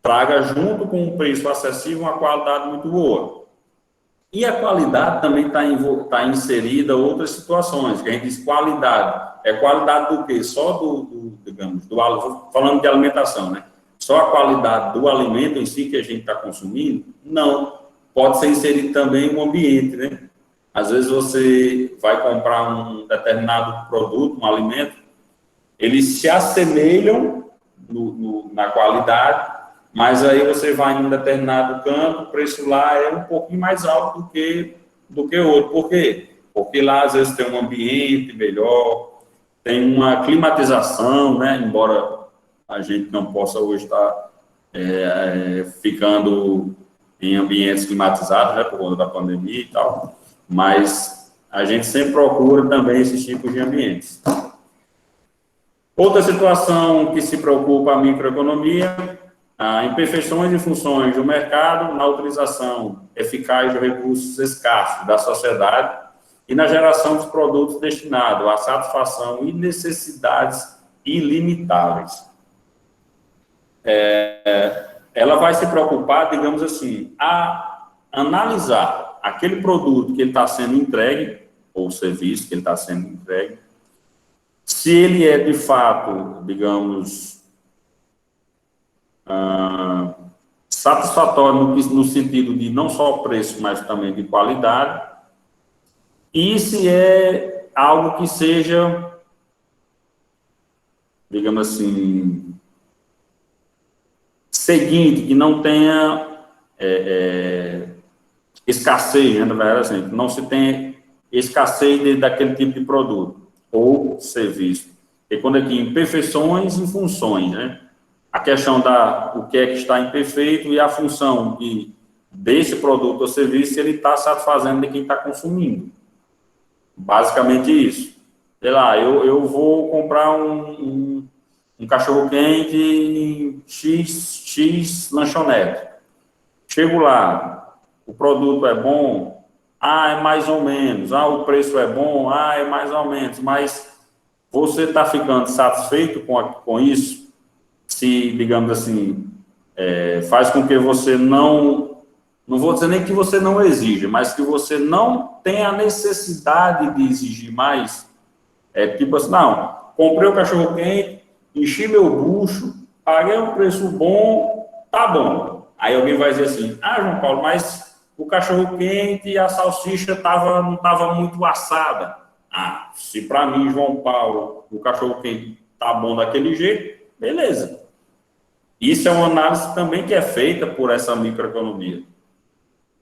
traga junto com um preço acessível uma qualidade muito boa. E a qualidade também está inserida em outras situações, que a gente diz qualidade. É qualidade do quê? Só digamos, falando de alimentação, né? Só a qualidade do alimento em si que a gente está consumindo? Não. Pode ser inserido também o ambiente, né? Às vezes você vai comprar um determinado produto, um alimento, eles se assemelham na qualidade, mas aí você vai em um determinado canto, o preço lá é um pouquinho mais alto do que outro. Por quê? Porque lá, às vezes, tem um ambiente melhor, tem uma climatização, né? Embora a gente não possa hoje estar ficando em ambientes climatizados, né? Por conta da pandemia e tal, mas a gente sempre procura também esses tipos de ambientes. Outra situação que se preocupa a microeconomia, imperfeições e funções do mercado na utilização eficaz de recursos escassos da sociedade e na geração de produtos destinados à satisfação e necessidades ilimitáveis. Ela vai se preocupar, digamos assim, a analisar aquele produto que ele está sendo entregue, ou serviço que ele está sendo entregue, se ele é, de fato, digamos, satisfatório no sentido de não só preço, mas também de qualidade, e se é algo que seja, digamos assim, seguinte, que não tenha escassez, né, na verdade, assim, não se tenha escassez daquele tipo de produto ou serviço. E quando aqui, imperfeições e funções, né? A questão o que é que está imperfeito e a função desse produto ou serviço, ele está satisfazendo de quem está consumindo. Basicamente isso. Sei lá, eu vou comprar um cachorro-quente em X lanchonete. Chego lá, o produto é bom, é mais ou menos. O preço é bom, é mais ou menos. Mas você está ficando satisfeito com isso? Se, digamos assim, faz com que você não vou dizer nem que você não exija, mas que você não tenha a necessidade de exigir mais. Tipo assim, não, comprei o cachorro-quente, enchi meu bucho, paguei um preço bom, tá bom. Aí alguém vai dizer assim, João Paulo, mas o cachorro-quente e a salsicha não estava muito assada. Se para mim, João Paulo, o cachorro-quente tá bom daquele jeito, beleza. Isso é uma análise também que é feita por essa microeconomia.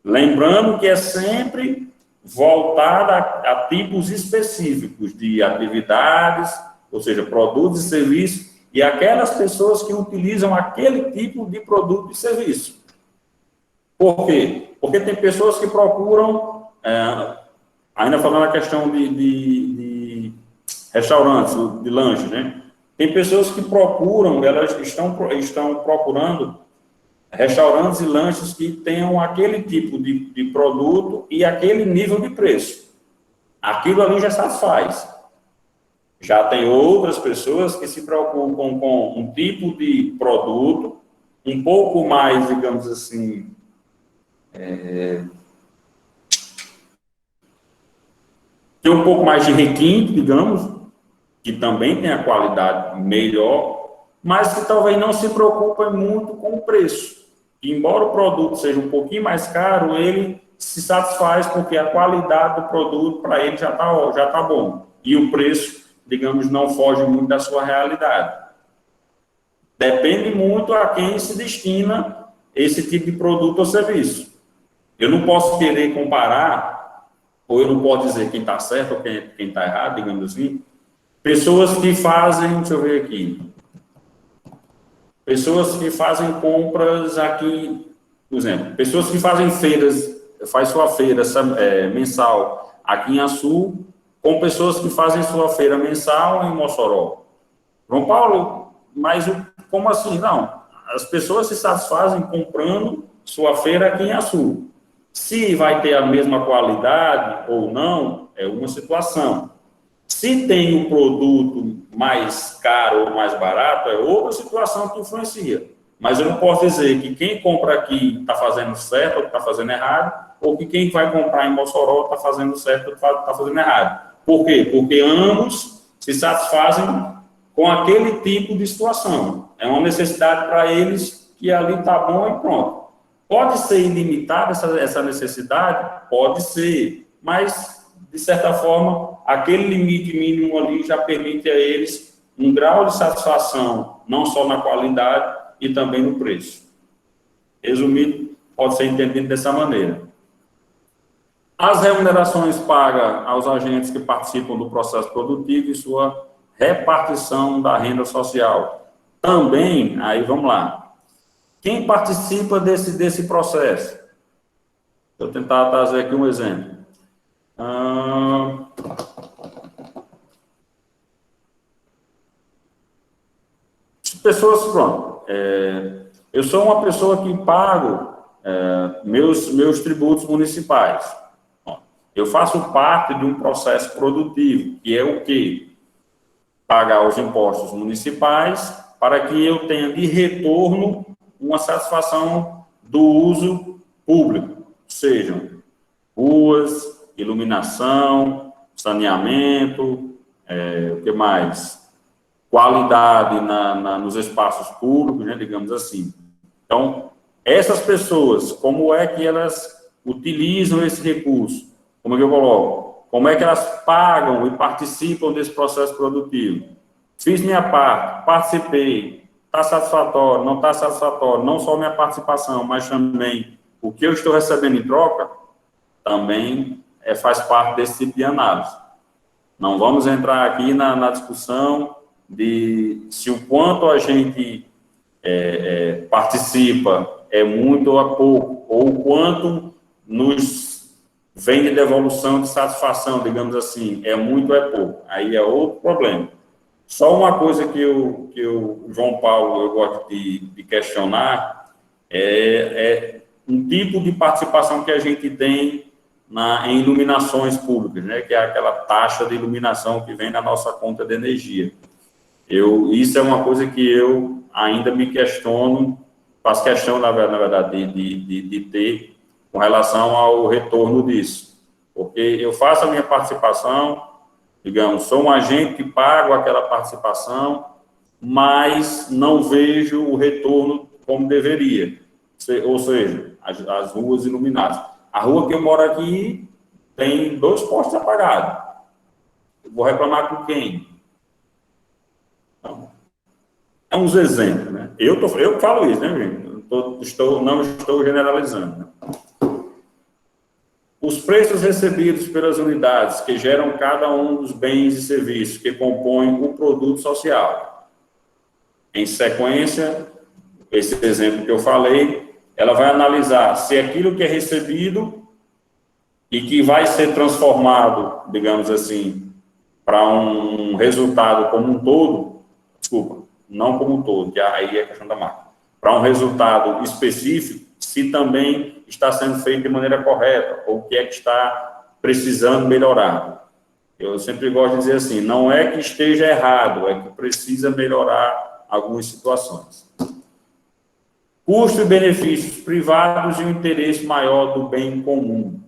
Lembrando que é sempre voltada a tipos específicos de atividades, ou seja, produtos e serviços, e aquelas pessoas que utilizam aquele tipo de produto e serviço. Por quê? Porque tem pessoas que procuram, ainda falando a questão de restaurantes, de lanches, né? Tem pessoas que procuram, elas estão procurando restaurantes e lanches que tenham aquele tipo de produto e aquele nível de preço. Aquilo ali já satisfaz. Já tem outras pessoas que se preocupam com um tipo de produto um pouco mais, digamos assim, tem um pouco mais de requinte, digamos, que também tem a qualidade melhor, mas que talvez não se preocupem muito com o preço. Embora o produto seja um pouquinho mais caro, ele se satisfaz porque a qualidade do produto para ele já tá bom. E o preço, digamos, não foge muito da sua realidade. Depende muito a quem se destina esse tipo de produto ou serviço. Eu não posso querer comparar, ou eu não posso dizer quem está certo ou quem está errado, digamos assim. Pessoas que fazem, deixa eu ver aqui, pessoas que fazem compras aqui, por exemplo, pessoas que fazem feiras, faz sua feira mensal aqui em Açu, com pessoas que fazem sua feira mensal em Mossoró. João Paulo, mas como assim? Não, as pessoas se satisfazem comprando sua feira aqui em Açu. Se vai ter a mesma qualidade ou não, é uma situação. Se tem um produto mais caro ou mais barato, é outra situação que influencia. Mas eu não posso dizer que quem compra aqui está fazendo certo ou está fazendo errado, ou que quem vai comprar em Mossoró está fazendo certo ou está fazendo errado. Por quê? Porque ambos se satisfazem com aquele tipo de situação. É uma necessidade para eles que ali está bom e pronto. Pode ser ilimitada essa necessidade? Pode ser, mas, de certa forma, aquele limite mínimo ali já permite a eles um grau de satisfação, não só na qualidade e também no preço. Resumido, pode ser entendido dessa maneira. As remunerações pagas aos agentes que participam do processo produtivo e sua repartição da renda social. Também, aí vamos lá, quem participa desse processo? Vou tentar trazer aqui um exemplo. Pessoas, pronto, eu sou uma pessoa que pago meus tributos municipais. Eu faço parte de um processo produtivo, que é o quê? Pagar os impostos municipais para que eu tenha de retorno uma satisfação do uso público, sejam ruas, iluminação, saneamento, o que mais? Qualidade nos espaços públicos, né, digamos assim. Então, essas pessoas, como é que elas utilizam esse recurso? Como é que eu coloco? Como é que elas pagam e participam desse processo produtivo? Fiz minha parte, participei, está satisfatório, não está satisfatório, não só minha participação, mas também o que eu estou recebendo em troca, também faz parte desse tipo de análise. Não vamos entrar aqui na discussão de se o quanto a gente participa é muito ou é pouco, ou o quanto nos vem de devolução de satisfação, digamos assim, é muito ou é pouco. Aí é outro problema. Só uma coisa que o João Paulo, eu gosto de questionar, é um tipo de participação que a gente tem em iluminações públicas, né, que é aquela taxa de iluminação que vem na nossa conta de energia. Isso é uma coisa que eu ainda me questiono, faço questão, na verdade, de ter com relação ao retorno disso. Porque eu faço a minha participação, digamos, sou um agente que pago aquela participação, mas não vejo o retorno como deveria. Ou seja, as ruas iluminadas. A rua que eu moro aqui tem 2 postes apagados. Eu vou reclamar com quem? Então, é uns exemplos, né? Eu falo isso, né, gente? Não estou generalizando. Né? Os preços recebidos pelas unidades que geram cada um dos bens e serviços que compõem o produto social. Em sequência, esse exemplo que eu falei, ela vai analisar se aquilo que é recebido e que vai ser transformado, digamos assim, para um resultado como um todo, desculpa, não como um todo, que aí é a questão da marca, para um resultado específico, se também está sendo feito de maneira correta, ou o que é que está precisando melhorar. Eu sempre gosto de dizer assim, não é que esteja errado, é que precisa melhorar algumas situações. Custo e benefícios privados e o interesse maior do bem comum.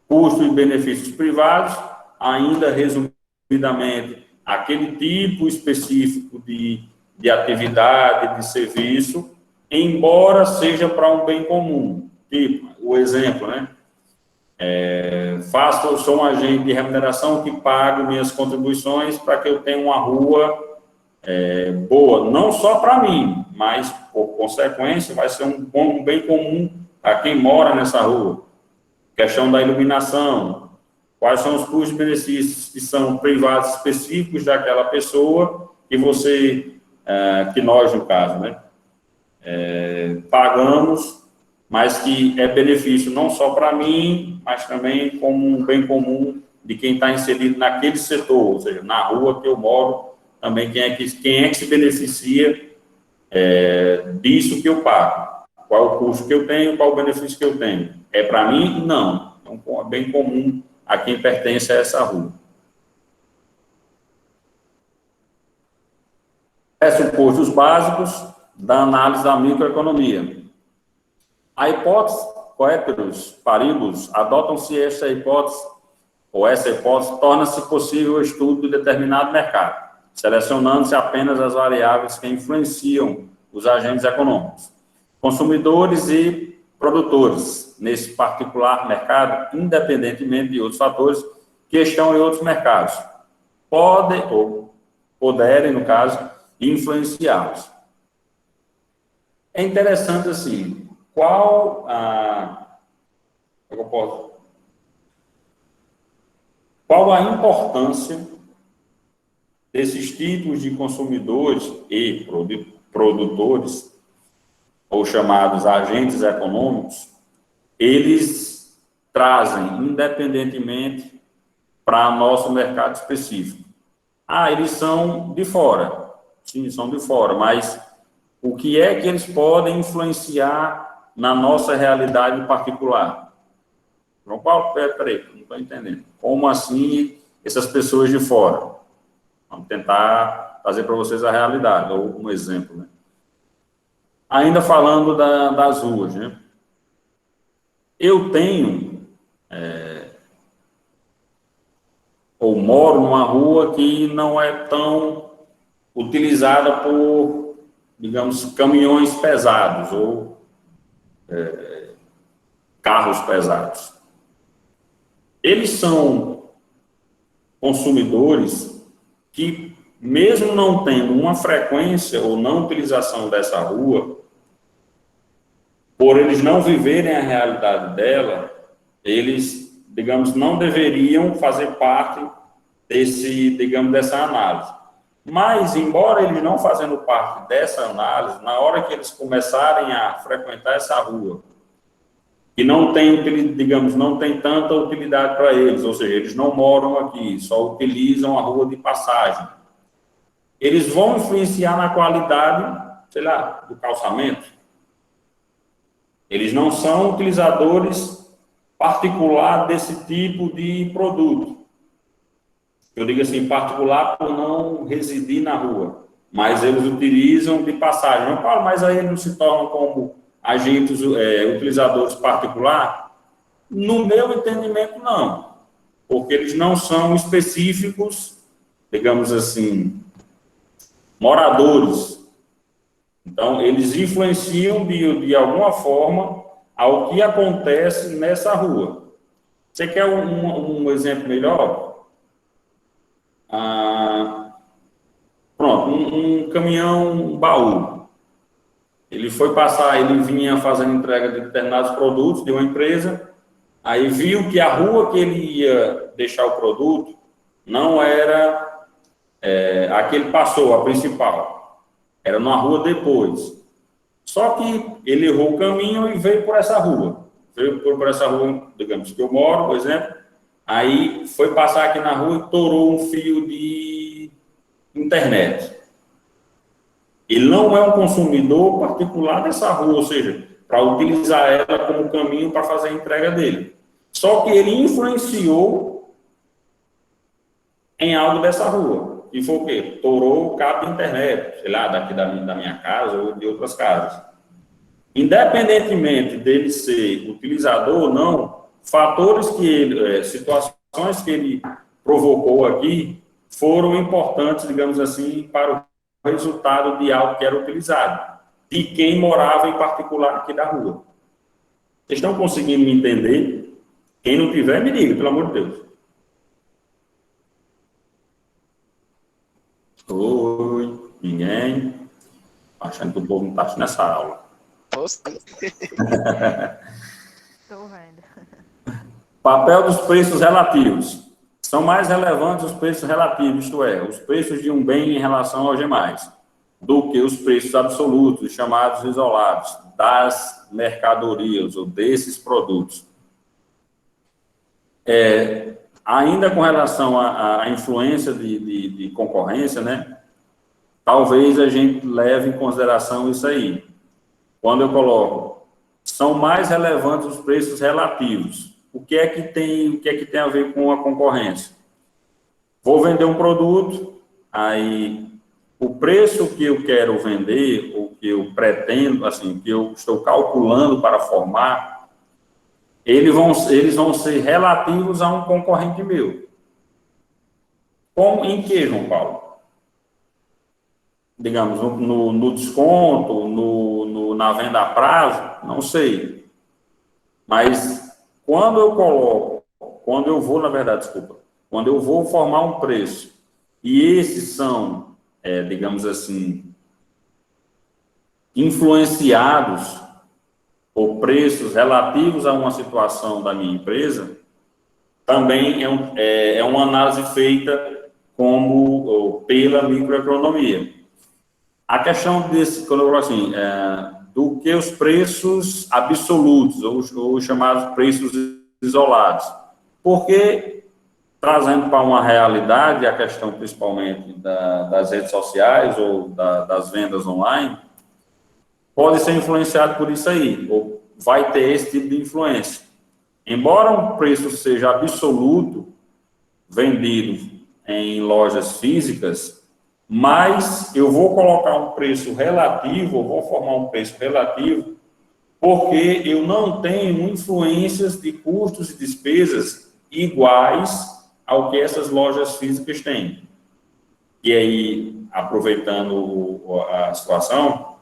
Custo e benefícios privados, ainda resumidamente, aquele tipo específico de atividade, de serviço, embora seja para um bem comum. Tipo, o exemplo, né? Sou um agente de remuneração que pago minhas contribuições para que eu tenha uma rua boa, não só para mim, mas, por consequência, vai ser um bem comum a quem mora nessa rua. Questão da iluminação, quais são os custos e benefícios que são privados específicos daquela pessoa que você, que nós, no caso, né? Pagamos, mas que é benefício não só para mim, mas também como um bem comum de quem está inserido naquele setor, ou seja, na rua que eu moro, também quem é que se beneficia disso que eu pago. Qual é o custo que eu tenho, qual é o benefício que eu tenho. É para mim? Não. É um bem comum a quem pertence a essa rua. Pressupostos básicos da análise da microeconomia. A hipótese, coeteros, paribus, adotam-se essa hipótese torna-se possível o estudo de determinado mercado, selecionando-se apenas as variáveis que influenciam os agentes econômicos, consumidores e produtores, nesse particular mercado, independentemente de outros fatores que estão em outros mercados, podem, ou poderem, no caso, influenciá-los. É interessante, assim, qual a importância desses tipos de consumidores e produtores, ou chamados agentes econômicos, eles trazem, independentemente, para nosso mercado específico. Eles são de fora. Sim, são de fora, mas o que é que eles podem influenciar na nossa realidade particular? João Paulo, peraí, não estou entendendo. Como assim essas pessoas de fora? Vamos tentar trazer para vocês a realidade, ou um exemplo, né? Ainda falando das ruas, né? Eu tenho, ou moro numa rua que não é tão utilizada por, digamos, caminhões pesados ou carros pesados. Eles são consumidores que, mesmo não tendo uma frequência ou não utilização dessa rua, por eles não viverem a realidade dela, eles, digamos, não deveriam fazer parte dessa análise. Mas, embora eles não fazendo parte dessa análise, na hora que eles começarem a frequentar essa rua, que não tem, digamos, não tem tanta utilidade para eles, ou seja, eles não moram aqui, só utilizam a rua de passagem, eles vão influenciar na qualidade, sei lá, do calçamento. Eles não são utilizadores particular desse tipo de produto. Eu digo assim, particular por não residir na rua, mas eles utilizam de passagem. Não falo, mas aí eles não se tornam como agentes utilizadores particular? No meu entendimento, não. Porque eles não são específicos, digamos assim, moradores. Então, eles influenciam de alguma forma ao que acontece nessa rua. Você quer um exemplo melhor? Pronto, um caminhão baú. Ele foi passar, ele vinha fazendo entrega de determinados produtos de uma empresa Aí viu que a rua que ele ia deixar o produto não era a que ele passou, a principal. Era numa rua depois. Só que ele errou o caminho e veio por essa rua. Veio por essa rua, digamos, que eu moro, por exemplo. Aí foi passar aqui na rua e torou um fio de internet. Ele não é um consumidor particular dessa rua, ou seja, para utilizar ela como caminho para fazer a entrega dele. Só que ele influenciou em algo dessa rua. E foi o quê? Torou o cabo de internet, sei lá, daqui da minha casa ou de outras casas. Independentemente dele ser utilizador ou não, fatores que ele, situações que ele provocou aqui foram importantes, digamos assim, para o resultado de algo que era utilizado, de quem morava em particular aqui da rua. Vocês estão conseguindo me entender? Quem não tiver, me diga, pelo amor de Deus. Oi, ninguém? Achando que o povo não está nessa aula. Estou vendo. Papel dos preços relativos. São mais relevantes os preços relativos, isto é, os preços de um bem em relação aos demais, do que os preços absolutos, chamados isolados, das mercadorias ou desses produtos. Ainda com relação à influência de concorrência, né? Talvez a gente leve em consideração isso aí. Quando eu coloco, são mais relevantes os preços relativos. O que é que tem a ver com a concorrência? Vou vender um produto, aí o preço que eu quero vender, ou que eu pretendo, assim, que eu estou calculando para formar, eles vão ser relativos a um concorrente meu. Como em que, João Paulo? Digamos, no desconto, na venda a prazo, não sei. Mas quando eu vou formar um preço, e esses são, digamos assim, influenciados por preços relativos a uma situação da minha empresa, também é uma análise feita pela microeconomia. A questão desse, quando eu falo assim, do que os preços absolutos, ou chamados preços isolados. Porque, trazendo para uma realidade, a questão principalmente das redes sociais ou das vendas online, pode ser influenciado por isso aí, ou vai ter esse tipo de influência. Embora um preço seja absoluto, vendido em lojas físicas, mas eu vou colocar um preço relativo, eu vou formar um preço relativo, porque eu não tenho influências de custos e despesas iguais ao que essas lojas físicas têm. E aí, aproveitando a situação,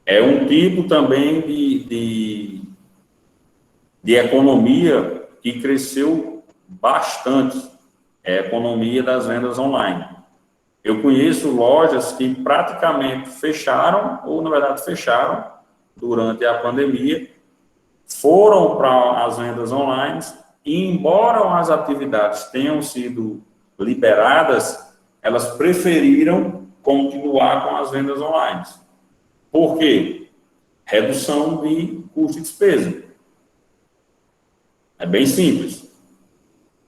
é um tipo também de economia que cresceu bastante, é a economia das vendas online. Eu conheço lojas que praticamente fecharam, ou na verdade fecharam, durante a pandemia, foram para as vendas online, e embora as atividades tenham sido liberadas, elas preferiram continuar com as vendas online. Por quê? Redução de custo e despesa. É bem simples.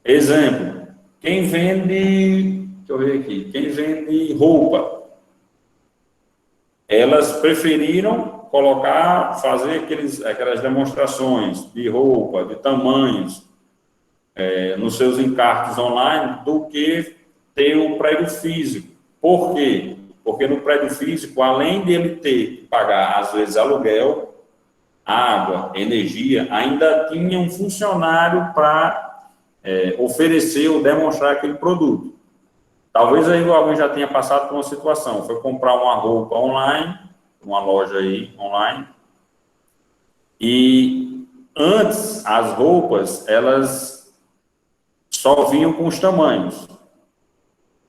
Exemplo, quem vende roupa, elas preferiram fazer aquelas demonstrações de roupa, de tamanhos, nos seus encartes online, do que ter um prédio físico. Por quê? Porque no prédio físico, além de ele ter que pagar, às vezes, aluguel, água, energia, ainda tinha um funcionário para oferecer ou demonstrar aquele produto. Talvez aí alguém já tenha passado por uma situação, foi comprar uma roupa online, uma loja aí online, e antes as roupas, elas só vinham com os tamanhos,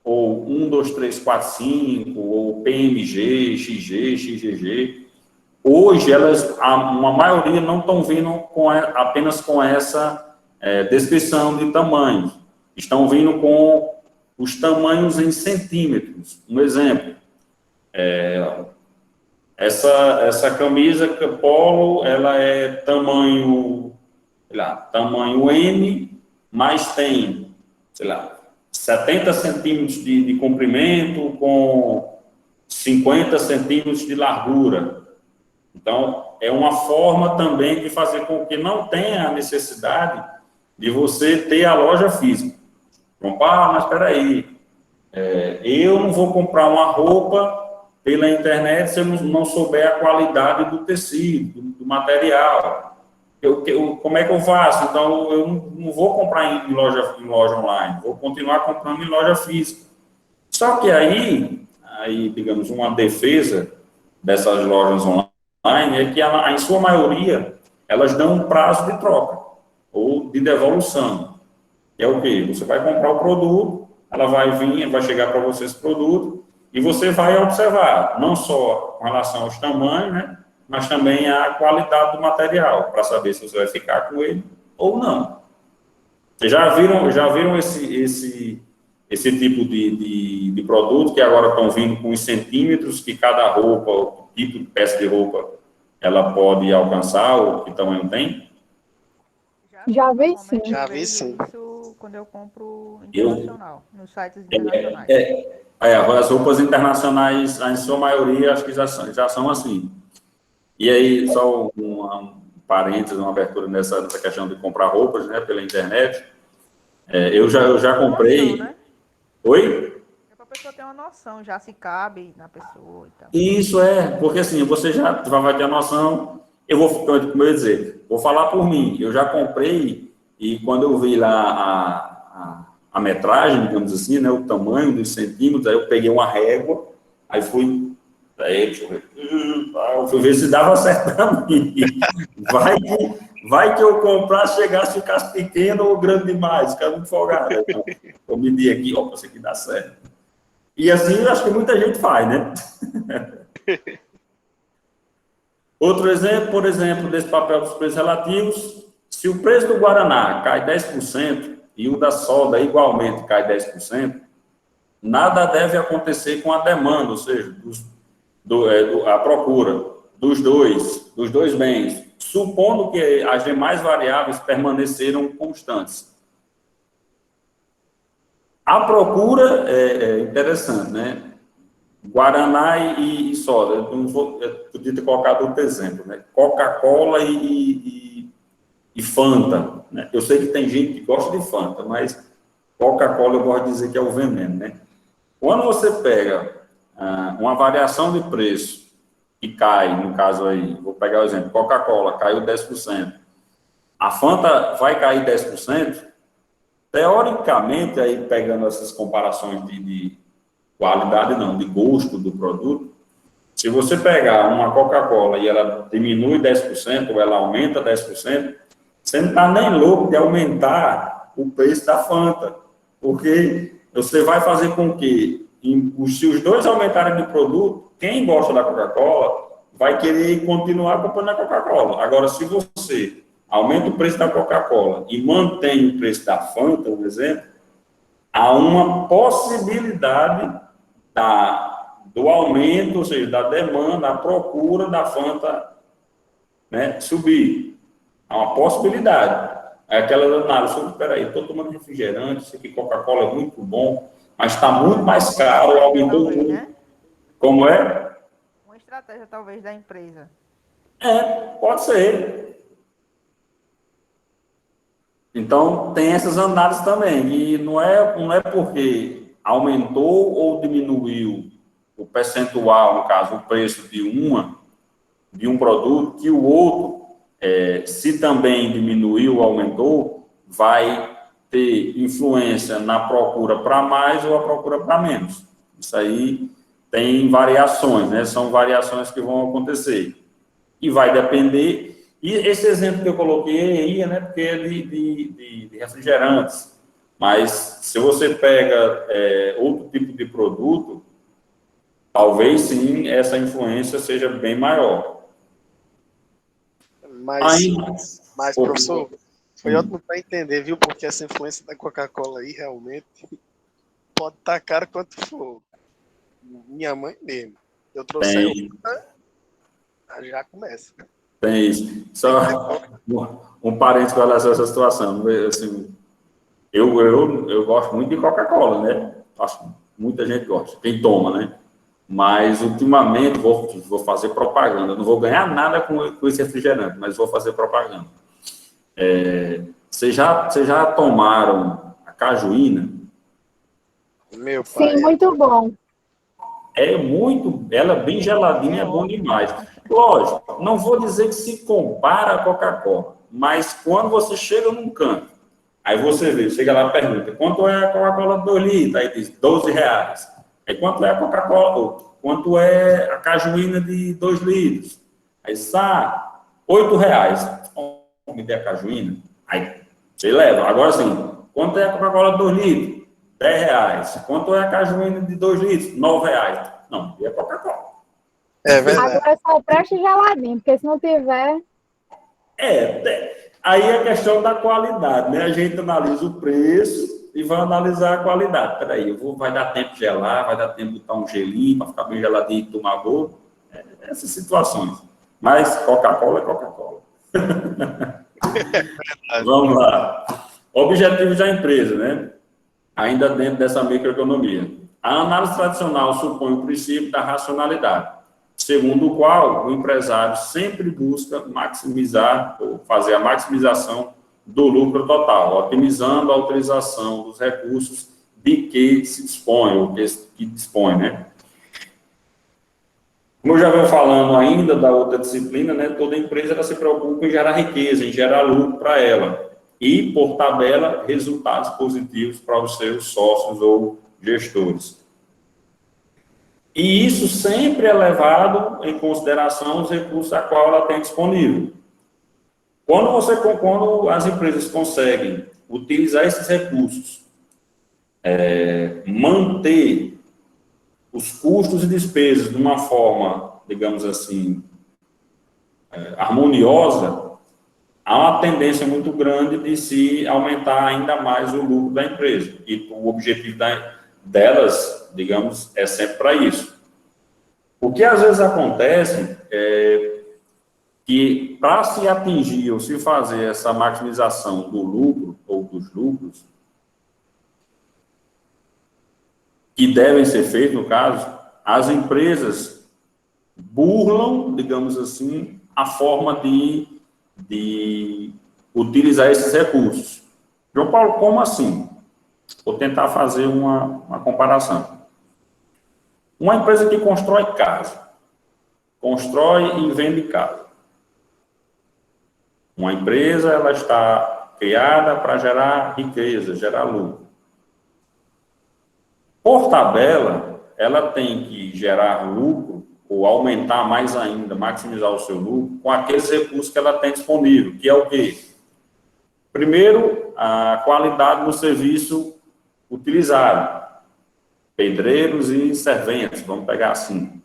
ou 1, 2, 3, 4, 5, ou PMG, XG, XGG. Hoje, uma maioria não estão vindo apenas com essa descrição de tamanhos. Estão vindo com os tamanhos em centímetros. Um exemplo, essa camisa polo, ela é tamanho, sei lá, tamanho M, mas tem, sei lá, 70 centímetros de comprimento com 50 centímetros de largura. Então, é uma forma também de fazer com que não tenha a necessidade de você ter a loja física. Mas espera aí, eu não vou comprar uma roupa pela internet se eu não souber a qualidade do tecido, do material. Como é que eu faço? Então, eu não vou comprar em loja online, vou continuar comprando em loja física. Só que aí, digamos, uma defesa dessas lojas online é que, em sua maioria, elas dão um prazo de troca ou de devolução. É o quê? Você vai comprar o produto, ela vai chegar para você esse produto, e você vai observar, não só com relação aos tamanhos, né, mas também a qualidade do material, para saber se você vai ficar com ele ou não. Vocês já viram esse tipo de produto que agora estão vindo com os centímetros que cada roupa, o tipo de peça de roupa, ela pode alcançar, ou que tamanho tem? Já vi sim. Já vi sim. Isso quando eu compro internacional, nos sites internacionais. As roupas internacionais, em sua maioria, acho que já são assim. E aí, só um parênteses, uma abertura nessa questão de comprar roupas, né, pela internet. Eu já comprei... Noção, né? Oi? É para a pessoa ter uma noção, já se cabe na pessoa e tal. Isso porque assim, você já vai ter a noção... como eu ia dizer, vou falar por mim. Eu já comprei, e quando eu vi lá a metragem, digamos assim, né, o tamanho dos centímetros, aí eu peguei uma régua, aí fui ver se dava certo para mim. Vai que eu comprar, chegasse, ficasse pequeno ou grande demais, ficar muito folgado. Então, eu medi aqui, para isso aqui dá certo. E assim, eu acho que muita gente faz, né? Outro exemplo, por exemplo, desse papel dos preços relativos, se o preço do Guaraná cai 10% e o da soda igualmente cai 10%, nada deve acontecer com a demanda, ou seja, a procura dos dois bens, supondo que as demais variáveis permaneceram constantes. A procura é interessante, né? Guaraná e soda. Eu podia ter colocado outro exemplo, né? Coca-Cola e Fanta, né? Eu sei que tem gente que gosta de Fanta, mas Coca-Cola eu gosto de dizer que é o veneno, né? Quando você pega uma variação de preço que cai, no caso aí, vou pegar o exemplo, Coca-Cola caiu 10%, a Fanta vai cair 10%, teoricamente, aí pegando essas comparações de qualidade não, de gosto do produto, se você pegar uma Coca-Cola e ela diminui 10%, ou ela aumenta 10%, você não está nem louco de aumentar o preço da Fanta, porque você vai fazer com que, se os dois aumentarem de produto, quem gosta da Coca-Cola vai querer continuar comprando a Coca-Cola. Agora, se você aumenta o preço da Coca-Cola e mantém o preço da Fanta, por exemplo, há uma possibilidade do aumento, ou seja, da demanda, a procura da Fanta, né, subir. Há uma possibilidade. É aquela análise, espera aí, estou tomando refrigerante, sei que Coca-Cola é muito bom, mas está muito mais caro, aumentou Talvez, muito. né? Como é? Uma estratégia, talvez, da empresa. Pode ser. Então, tem essas análises também. E não é porque aumentou ou diminuiu o percentual, no caso, o preço de um produto, que o outro, se também diminuiu ou aumentou, vai ter influência na procura para mais ou a procura para menos. Isso aí tem variações, né? São variações que vão acontecer. E vai depender... E esse exemplo que eu coloquei aí, né, porque é de refrigerantes. Mas se você pega outro tipo de produto, talvez sim essa influência seja bem maior. Mas professor, Foi ótimo para entender, viu? Porque essa influência da Coca-Cola aí realmente pode estar caro quanto for. Minha mãe mesmo. Eu trouxe Tem, já começa. tem isso. Só um parênteses com relação a essa situação. Assim, eu gosto muito de Coca-Cola, né? Acho que muita gente gosta, quem toma, né? Mas, ultimamente, vou fazer propaganda. Não vou ganhar nada com esse refrigerante, mas vou fazer propaganda. Vocês já tomaram a cajuína? Meu pai. Sim, muito bom. Ela é bem geladinha, é bom demais. Lógico, não vou dizer que se compara à Coca-Cola, mas quando você chega num canto, aí você vê, chega lá e pergunta, quanto é a Coca-Cola 2 litros? Aí diz, R$12. Aí quanto é a Coca-Cola? Quanto é a cajuína de 2 litros? Aí está R$8. Me dê a cajuína. Aí você leva. Agora sim, quanto é a Coca-Cola 2 litros? R$10. Quanto é a cajuína de 2 litros? R$9. Não, e a Coca-Cola. É verdade. Agora só preste geladinho, porque se não tiver, Aí é a questão da qualidade, né? A gente analisa o preço e vai analisar a qualidade. Peraí, vai dar tempo de gelar, vai dar tempo de botar um gelinho para ficar bem geladinho e tomar bolo. Essas situações. Mas Coca-Cola é Coca-Cola. Vamos lá. Objetivos da empresa, né? Ainda dentro dessa microeconomia. A análise tradicional supõe o princípio da racionalidade, segundo o qual o empresário sempre busca maximizar ou fazer a maximização do lucro total, otimizando a utilização dos recursos de que se dispõe, ou que dispõe, né? Como eu já venho falando ainda da outra disciplina, né, toda empresa ela se preocupa em gerar riqueza, em gerar lucro para ela e, por tabela, resultados positivos para os seus sócios ou gestores. E isso sempre é levado em consideração os recursos a qual ela tem disponível. Quando as empresas conseguem utilizar esses recursos, manter os custos e despesas de uma forma, digamos assim, harmoniosa, há uma tendência muito grande de se aumentar ainda mais o lucro da empresa. E o objetivo delas, digamos, é sempre para isso. O que às vezes acontece é que, para se atingir ou se fazer essa maximização do lucro ou dos lucros, que devem ser feitos, no caso, as empresas burlam, digamos assim, a forma de utilizar esses recursos. João Paulo, como assim? Vou tentar fazer uma comparação. Uma empresa que constrói casa, constrói e vende casa. Uma empresa, ela está criada para gerar riqueza, gerar lucro. Por tabela, ela tem que gerar lucro, ou aumentar mais ainda, maximizar o seu lucro, com aqueles recursos que ela tem disponível, que é o quê? Primeiro, a qualidade do serviço utilizado. Pedreiros e serventes, vamos pegar assim.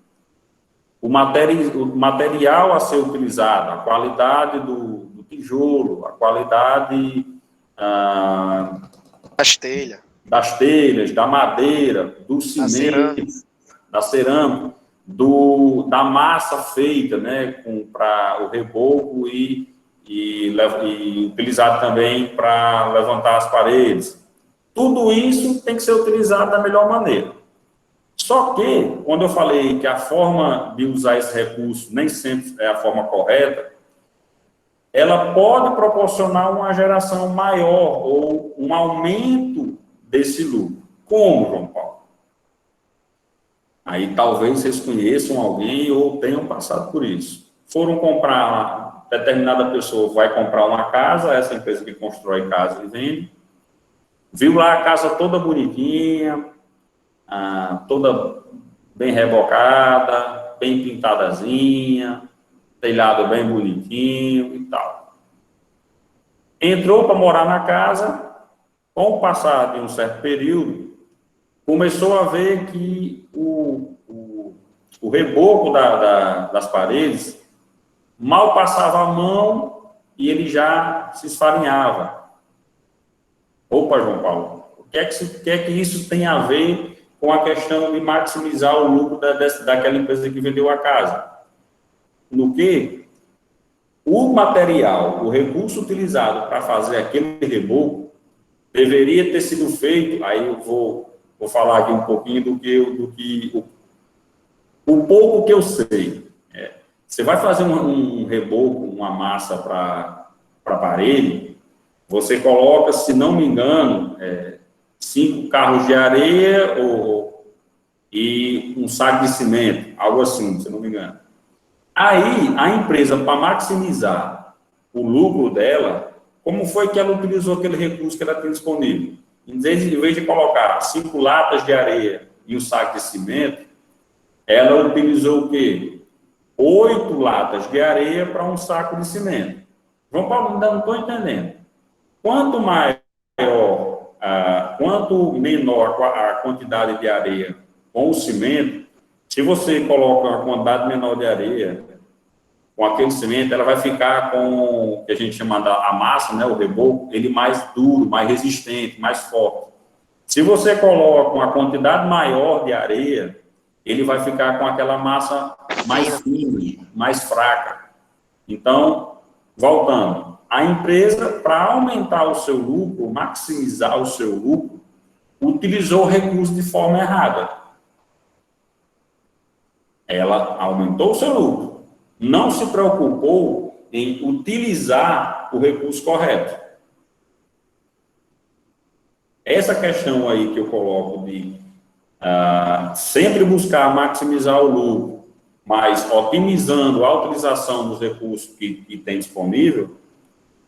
O material a ser utilizado, a qualidade do tijolo, a qualidade das telhas, da madeira, do cimento, da cerâmica, da massa feita, né, para o reboco e utilizado também para levantar as paredes. Tudo isso tem que ser utilizado da melhor maneira. Só que, quando eu falei que a forma de usar esse recurso nem sempre é a forma correta, ela pode proporcionar uma geração maior ou um aumento desse lucro. Como, João Paulo? Aí talvez vocês conheçam alguém ou tenham passado por isso. Foram comprar, determinada pessoa vai comprar uma casa, essa empresa que constrói casa e vende, viu lá a casa toda bonitinha, toda bem rebocada, bem pintadazinha, telhado bem bonitinho e tal. Entrou para morar na casa, com o passar de um certo período, começou a ver que o reboco das paredes mal passava a mão e ele já se esfarinhava. Opa, João Paulo, o que é que isso tem a ver com a questão de maximizar o lucro daquela empresa que vendeu a casa? No que o material, o recurso utilizado para fazer aquele reboco deveria ter sido feito, aí eu vou falar aqui um pouquinho o pouco que eu sei. Você vai fazer um reboco, uma massa para parede, você coloca, se não me engano, 5 carros de areia e um saco de cimento, algo assim, se não me engano. Aí, a empresa, para maximizar o lucro dela, como foi que ela utilizou aquele recurso que ela tem disponível? Em vez de colocar 5 latas de areia e um saco de cimento, ela utilizou o quê? 8 latas de areia para um saco de cimento. João Paulo, ainda não estou entendendo. Quanto menor a quantidade de areia com o cimento, se você coloca uma quantidade menor de areia com aquele cimento, ela vai ficar com o que a gente chama a massa, né, o reboco, ele mais duro, mais resistente, mais forte. Se você coloca uma quantidade maior de areia, ele vai ficar com aquela massa mais fina, mais fraca. Então, voltando, a empresa, para aumentar o seu lucro, maximizar o seu lucro, utilizou o recurso de forma errada. Ela aumentou o seu lucro, não se preocupou em utilizar o recurso correto. Essa questão aí que eu coloco de sempre buscar maximizar o lucro, mas otimizando a utilização dos recursos que tem disponível,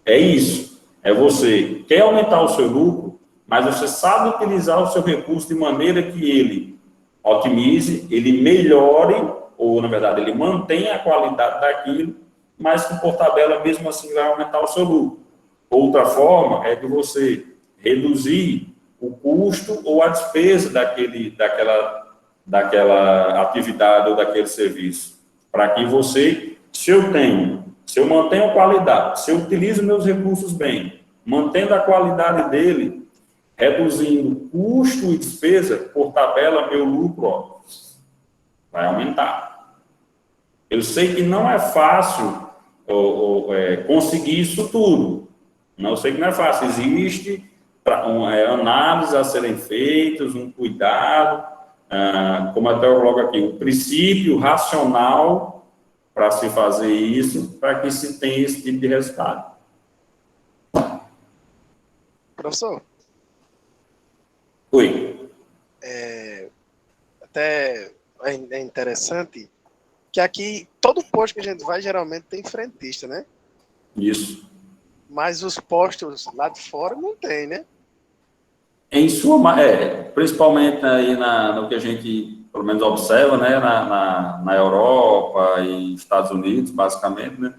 é isso. É você quer aumentar o seu lucro, mas você sabe utilizar o seu recurso de maneira que ele otimize, ele melhore, ou, na verdade, ele mantenha a qualidade daquilo, mas que, por tabela, mesmo assim, vai aumentar o seu lucro. Outra forma é de você reduzir o custo ou a despesa daquela atividade ou daquele serviço, para que você, se eu mantenho a qualidade, se eu utilizo meus recursos bem, mantendo a qualidade dele, reduzindo custo e despesa, por tabela, meu lucro vai aumentar. Eu sei que não é fácil conseguir isso tudo. Eu sei que não é fácil. Existe análise a serem feitas, um cuidado, como até eu coloco aqui, o princípio racional para se fazer isso, para que se tenha esse tipo de resultado. Professor? Oi. Até é interessante que aqui, todo posto que a gente vai, geralmente tem frentista, né? Isso. Mas os postos lá de fora não tem, né? Em suma, principalmente aí no que a gente, pelo menos, observa, né, na Europa e Estados Unidos, basicamente, né,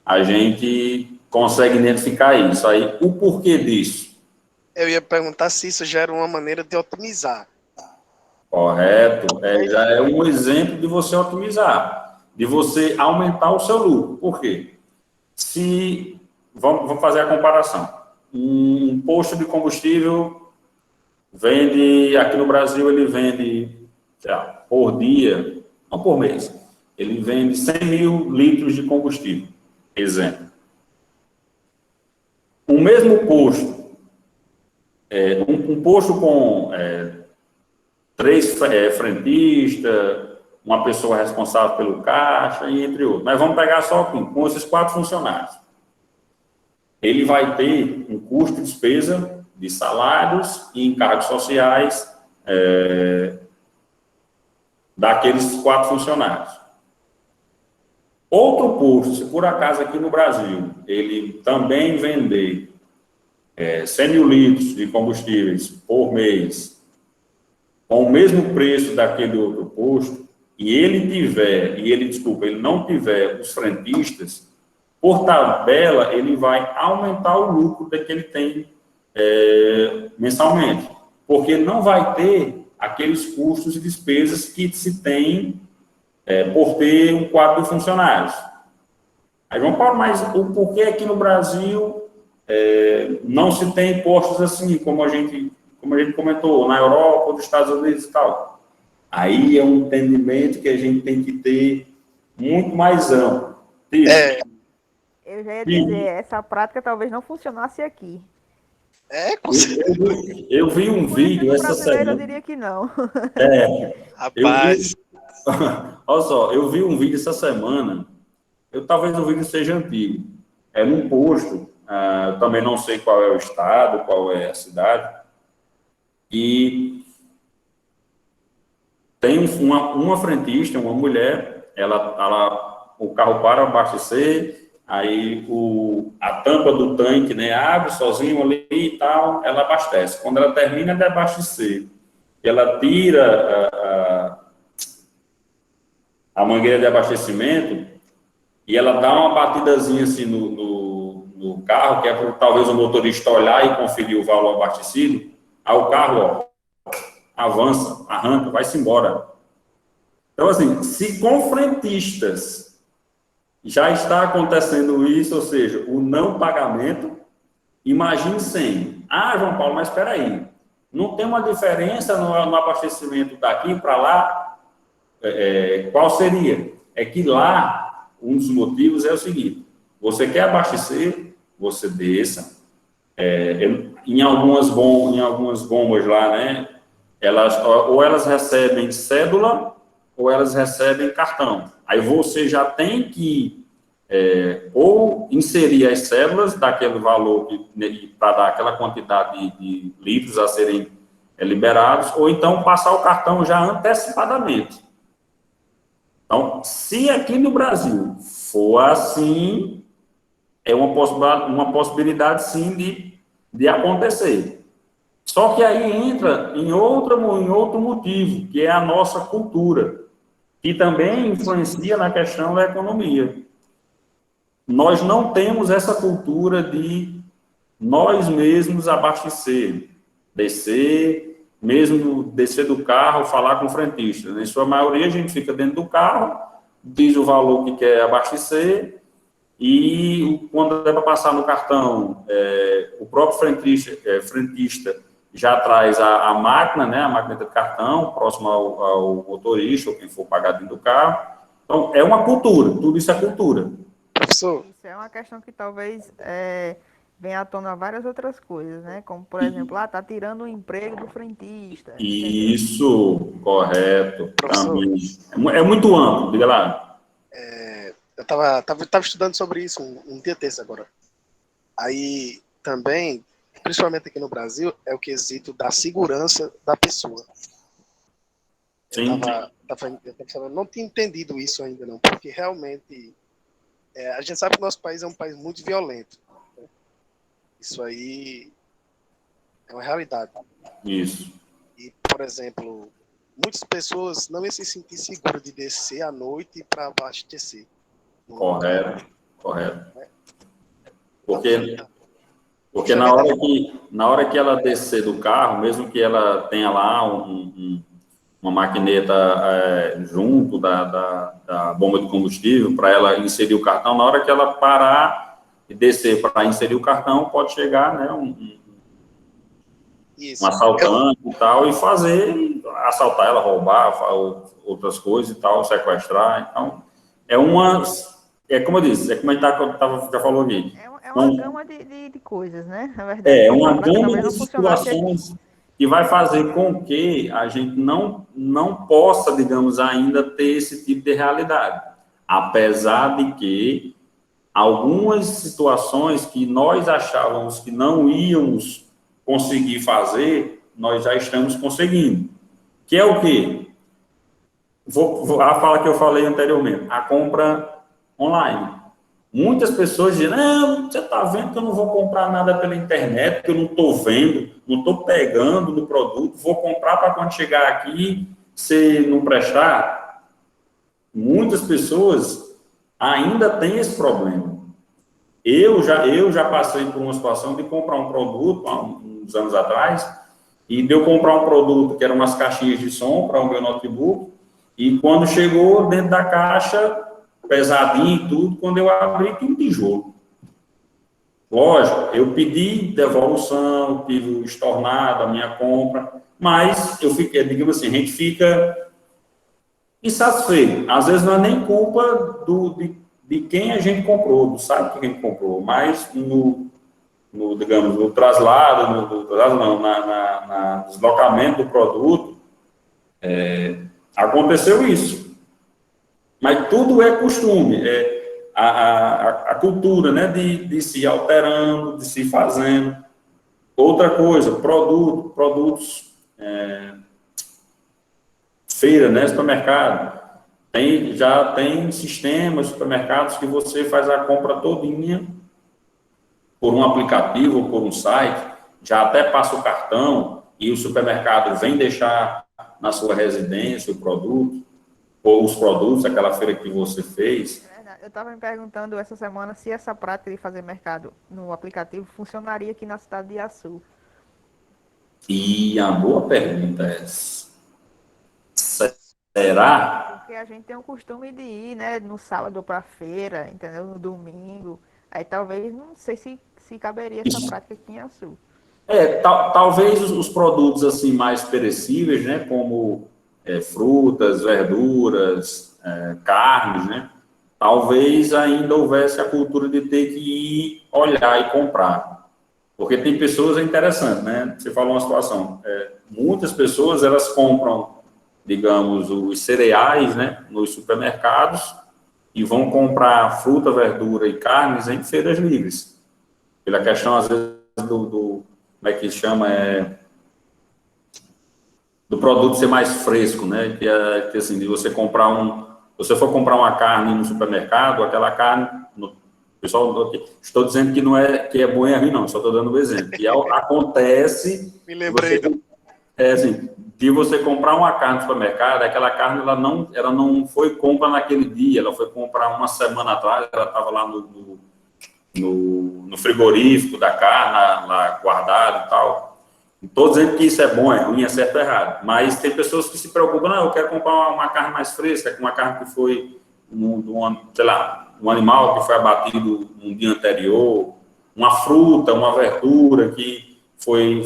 a gente consegue identificar isso. Aí, o porquê disso? Eu ia perguntar se isso já era uma maneira de otimizar. Correto. Já é um exemplo de você otimizar, de você aumentar o seu lucro. Por quê? Vamos fazer a comparação. Um posto de combustível vende, aqui no Brasil, ele vende, sei lá, por dia, não por mês, ele vende 100 mil litros de combustível, exemplo. O mesmo posto, um posto com 3 frentistas, uma pessoa responsável pelo caixa, e entre outros. Mas vamos pegar só com esses 4 funcionários. Ele vai ter um custo de despesa de salários e encargos sociais daqueles 4 funcionários. Outro posto, se por acaso aqui no Brasil, ele também vender 100 mil litros de combustíveis por mês, com o mesmo preço daquele outro posto, e ele não tiver os frentistas, por tabela, ele vai aumentar o lucro que ele tem mensalmente, porque não vai ter aqueles custos e despesas que se tem por ter um quadro de funcionários. Aí, João Paulo, mas o porquê aqui no Brasil não se tem impostos assim, como a gente comentou, na Europa ou nos Estados Unidos e tal? Aí é um entendimento que a gente tem que ter muito mais amplo. Isso. Eu já ia dizer, essa prática talvez não funcionasse aqui. Com certeza. Eu vi um vídeo essa brasileiro, eu semana. diria que não. Rapaz, Olha só, eu vi um vídeo essa semana, talvez o vídeo seja antigo, é num posto, eu também não sei qual é o estado, qual é a cidade, e tem uma frentista, uma mulher, o carro para abastecer, aí a tampa do tanque, né, abre sozinho ali e tal, ela abastece. Quando ela termina de abastecer, ela tira a mangueira de abastecimento e ela dá uma batidazinha assim no carro, que é para talvez o motorista olhar e conferir o valor abastecido, aí o carro avança, arranca, vai-se embora. Então, assim, se com frentistas já está acontecendo isso, ou seja, o não pagamento, imagine sem. João Paulo, mas espera aí, não tem uma diferença no abastecimento daqui para lá? Qual seria? É que lá, um dos motivos é o seguinte, você quer abastecer, você desça, em algumas bombas lá, né, ou elas recebem cédula, ou elas recebem cartão. Aí você já tem que ou inserir as cédulas daquele valor para dar aquela quantidade de litros a serem liberados, ou então passar o cartão já antecipadamente. Então, se aqui no Brasil for assim, é uma possibilidade sim de acontecer. Só que aí entra em outro motivo, que é a nossa cultura, que também influencia na questão da economia. Nós não temos essa cultura de nós mesmos abastecer, descer do carro, falar com o frentista. Em sua maioria, a gente fica dentro do carro, diz o valor que quer abastecer, e quando é para passar no cartão, o próprio frentista já traz a máquina, né, a máquina de cartão, próximo ao motorista, ou quem for pagar dentro do carro. Então, é uma cultura, tudo isso é cultura. professor, Isso é uma questão que talvez venha à tona várias outras coisas, né? Como, por exemplo, tá tirando o emprego do frentista. Isso, correto. Professor. Também. É muito amplo, diga lá. Eu tava estudando sobre isso um dia desse agora. Aí, também, principalmente aqui no Brasil, é o quesito da segurança da pessoa. Sim. Eu não tinha entendido isso ainda não, porque realmente a gente sabe que o nosso país é um país muito violento. Isso aí é uma realidade. Isso. E, por exemplo, muitas pessoas não iam se sentir seguras de descer à noite para abastecer. Correto. Porque na hora que ela descer do carro, mesmo que ela tenha lá uma maquineta junto da bomba de combustível para ela inserir o cartão, na hora que ela parar e descer para inserir o cartão, pode chegar, né, um assaltante e tal, e assaltar ela, roubar, outras coisas e tal, sequestrar. Então, como eu disse, como a gente já falou aqui. É uma gama de coisas, né? Na verdade, É uma gama de situações que vai fazer com que a gente não possa, digamos, ainda ter esse tipo de realidade. Apesar de que algumas situações que nós achávamos que não íamos conseguir fazer, nós já estamos conseguindo. Que é o quê? A fala que eu falei anteriormente, a compra online. Muitas pessoas dizem, não, você está vendo que eu não vou comprar nada pela internet, que eu não estou vendo, não estou pegando no produto, vou comprar para quando chegar aqui, se não prestar. Muitas pessoas ainda têm esse problema. Eu já passei por uma situação de comprar um produto, há uns anos atrás, e de eu comprar um produto que eram umas caixinhas de som para o meu notebook, e quando chegou dentro da caixa, pesadinho e tudo, quando eu abri, tinha um tijolo. Lógico, eu pedi devolução, tive estornado a minha compra, mas eu fiquei, digamos assim, a gente fica insatisfeito. Às vezes não é nem culpa de quem a gente comprou, do site que a gente comprou, mas digamos, no traslado, no deslocamento do produto, aconteceu isso. Mas tudo é costume, a cultura, né, de se alterando, de se fazendo. Outra coisa, produtos, feira, né, supermercado. Já tem sistemas, supermercados que você faz a compra todinha por um aplicativo ou por um site, já até passa o cartão e o supermercado vem deixar na sua residência o produto, ou os produtos, aquela feira que você fez. Eu estava me perguntando essa semana se essa prática de fazer mercado no aplicativo funcionaria aqui na cidade de Açu. E a boa pergunta é, será? Porque a gente tem o costume de ir, né, no sábado para a feira, entendeu? No domingo. Aí talvez, não sei se caberia essa prática aqui em Açu. Talvez os produtos assim mais perecíveis, né, como frutas, verduras, carnes, né, talvez ainda houvesse a cultura de ter que ir olhar e comprar. Porque tem pessoas, é interessante, né, você falou uma situação, muitas pessoas, elas compram, digamos, os cereais, né, nos supermercados e vão comprar fruta, verdura e carnes em feiras livres. Pela questão, às vezes, como é que chama, do produto ser mais fresco, né? Que assim, de você comprar você for comprar uma carne no supermercado, aquela carne, pessoal, estou dizendo que não que é bom e ruim, não, só estou dando um exemplo. E acontece, Me lembrei assim, de você comprar uma carne no supermercado, aquela carne ela não foi compra naquele dia, ela foi comprar uma semana atrás, ela estava lá no frigorífico da carne, lá guardado e tal. Não estou dizendo que isso é bom, é ruim, é certo ou errado, mas tem pessoas que se preocupam, não, eu quero comprar uma carne mais fresca, uma carne que foi, sei lá, um animal que foi abatido um dia anterior, uma fruta, uma verdura que foi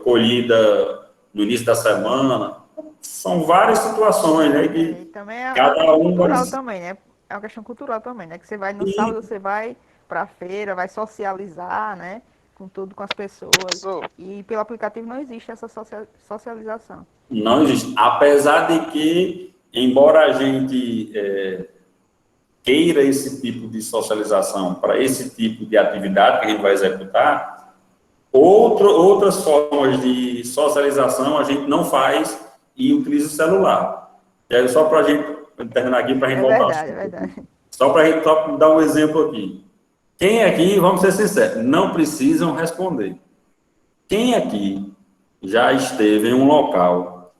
colhida no início da semana. São várias situações, né, que também é cada um cultural também, né? É uma questão cultural também, né? Que você vai no sábado, você vai para a feira, vai socializar, né? Com as pessoas. E pelo aplicativo não existe essa socialização. Não existe. Apesar de que, embora a gente queira esse tipo de socialização para esse tipo de atividade que a gente vai executar, outras formas de socialização a gente não faz e utiliza o celular. Só para a gente terminar aqui, para a gente voltar. É verdade. Só para a gente dar um exemplo aqui. Quem aqui, vamos ser sinceros, não precisam responder. Quem aqui já esteve em um local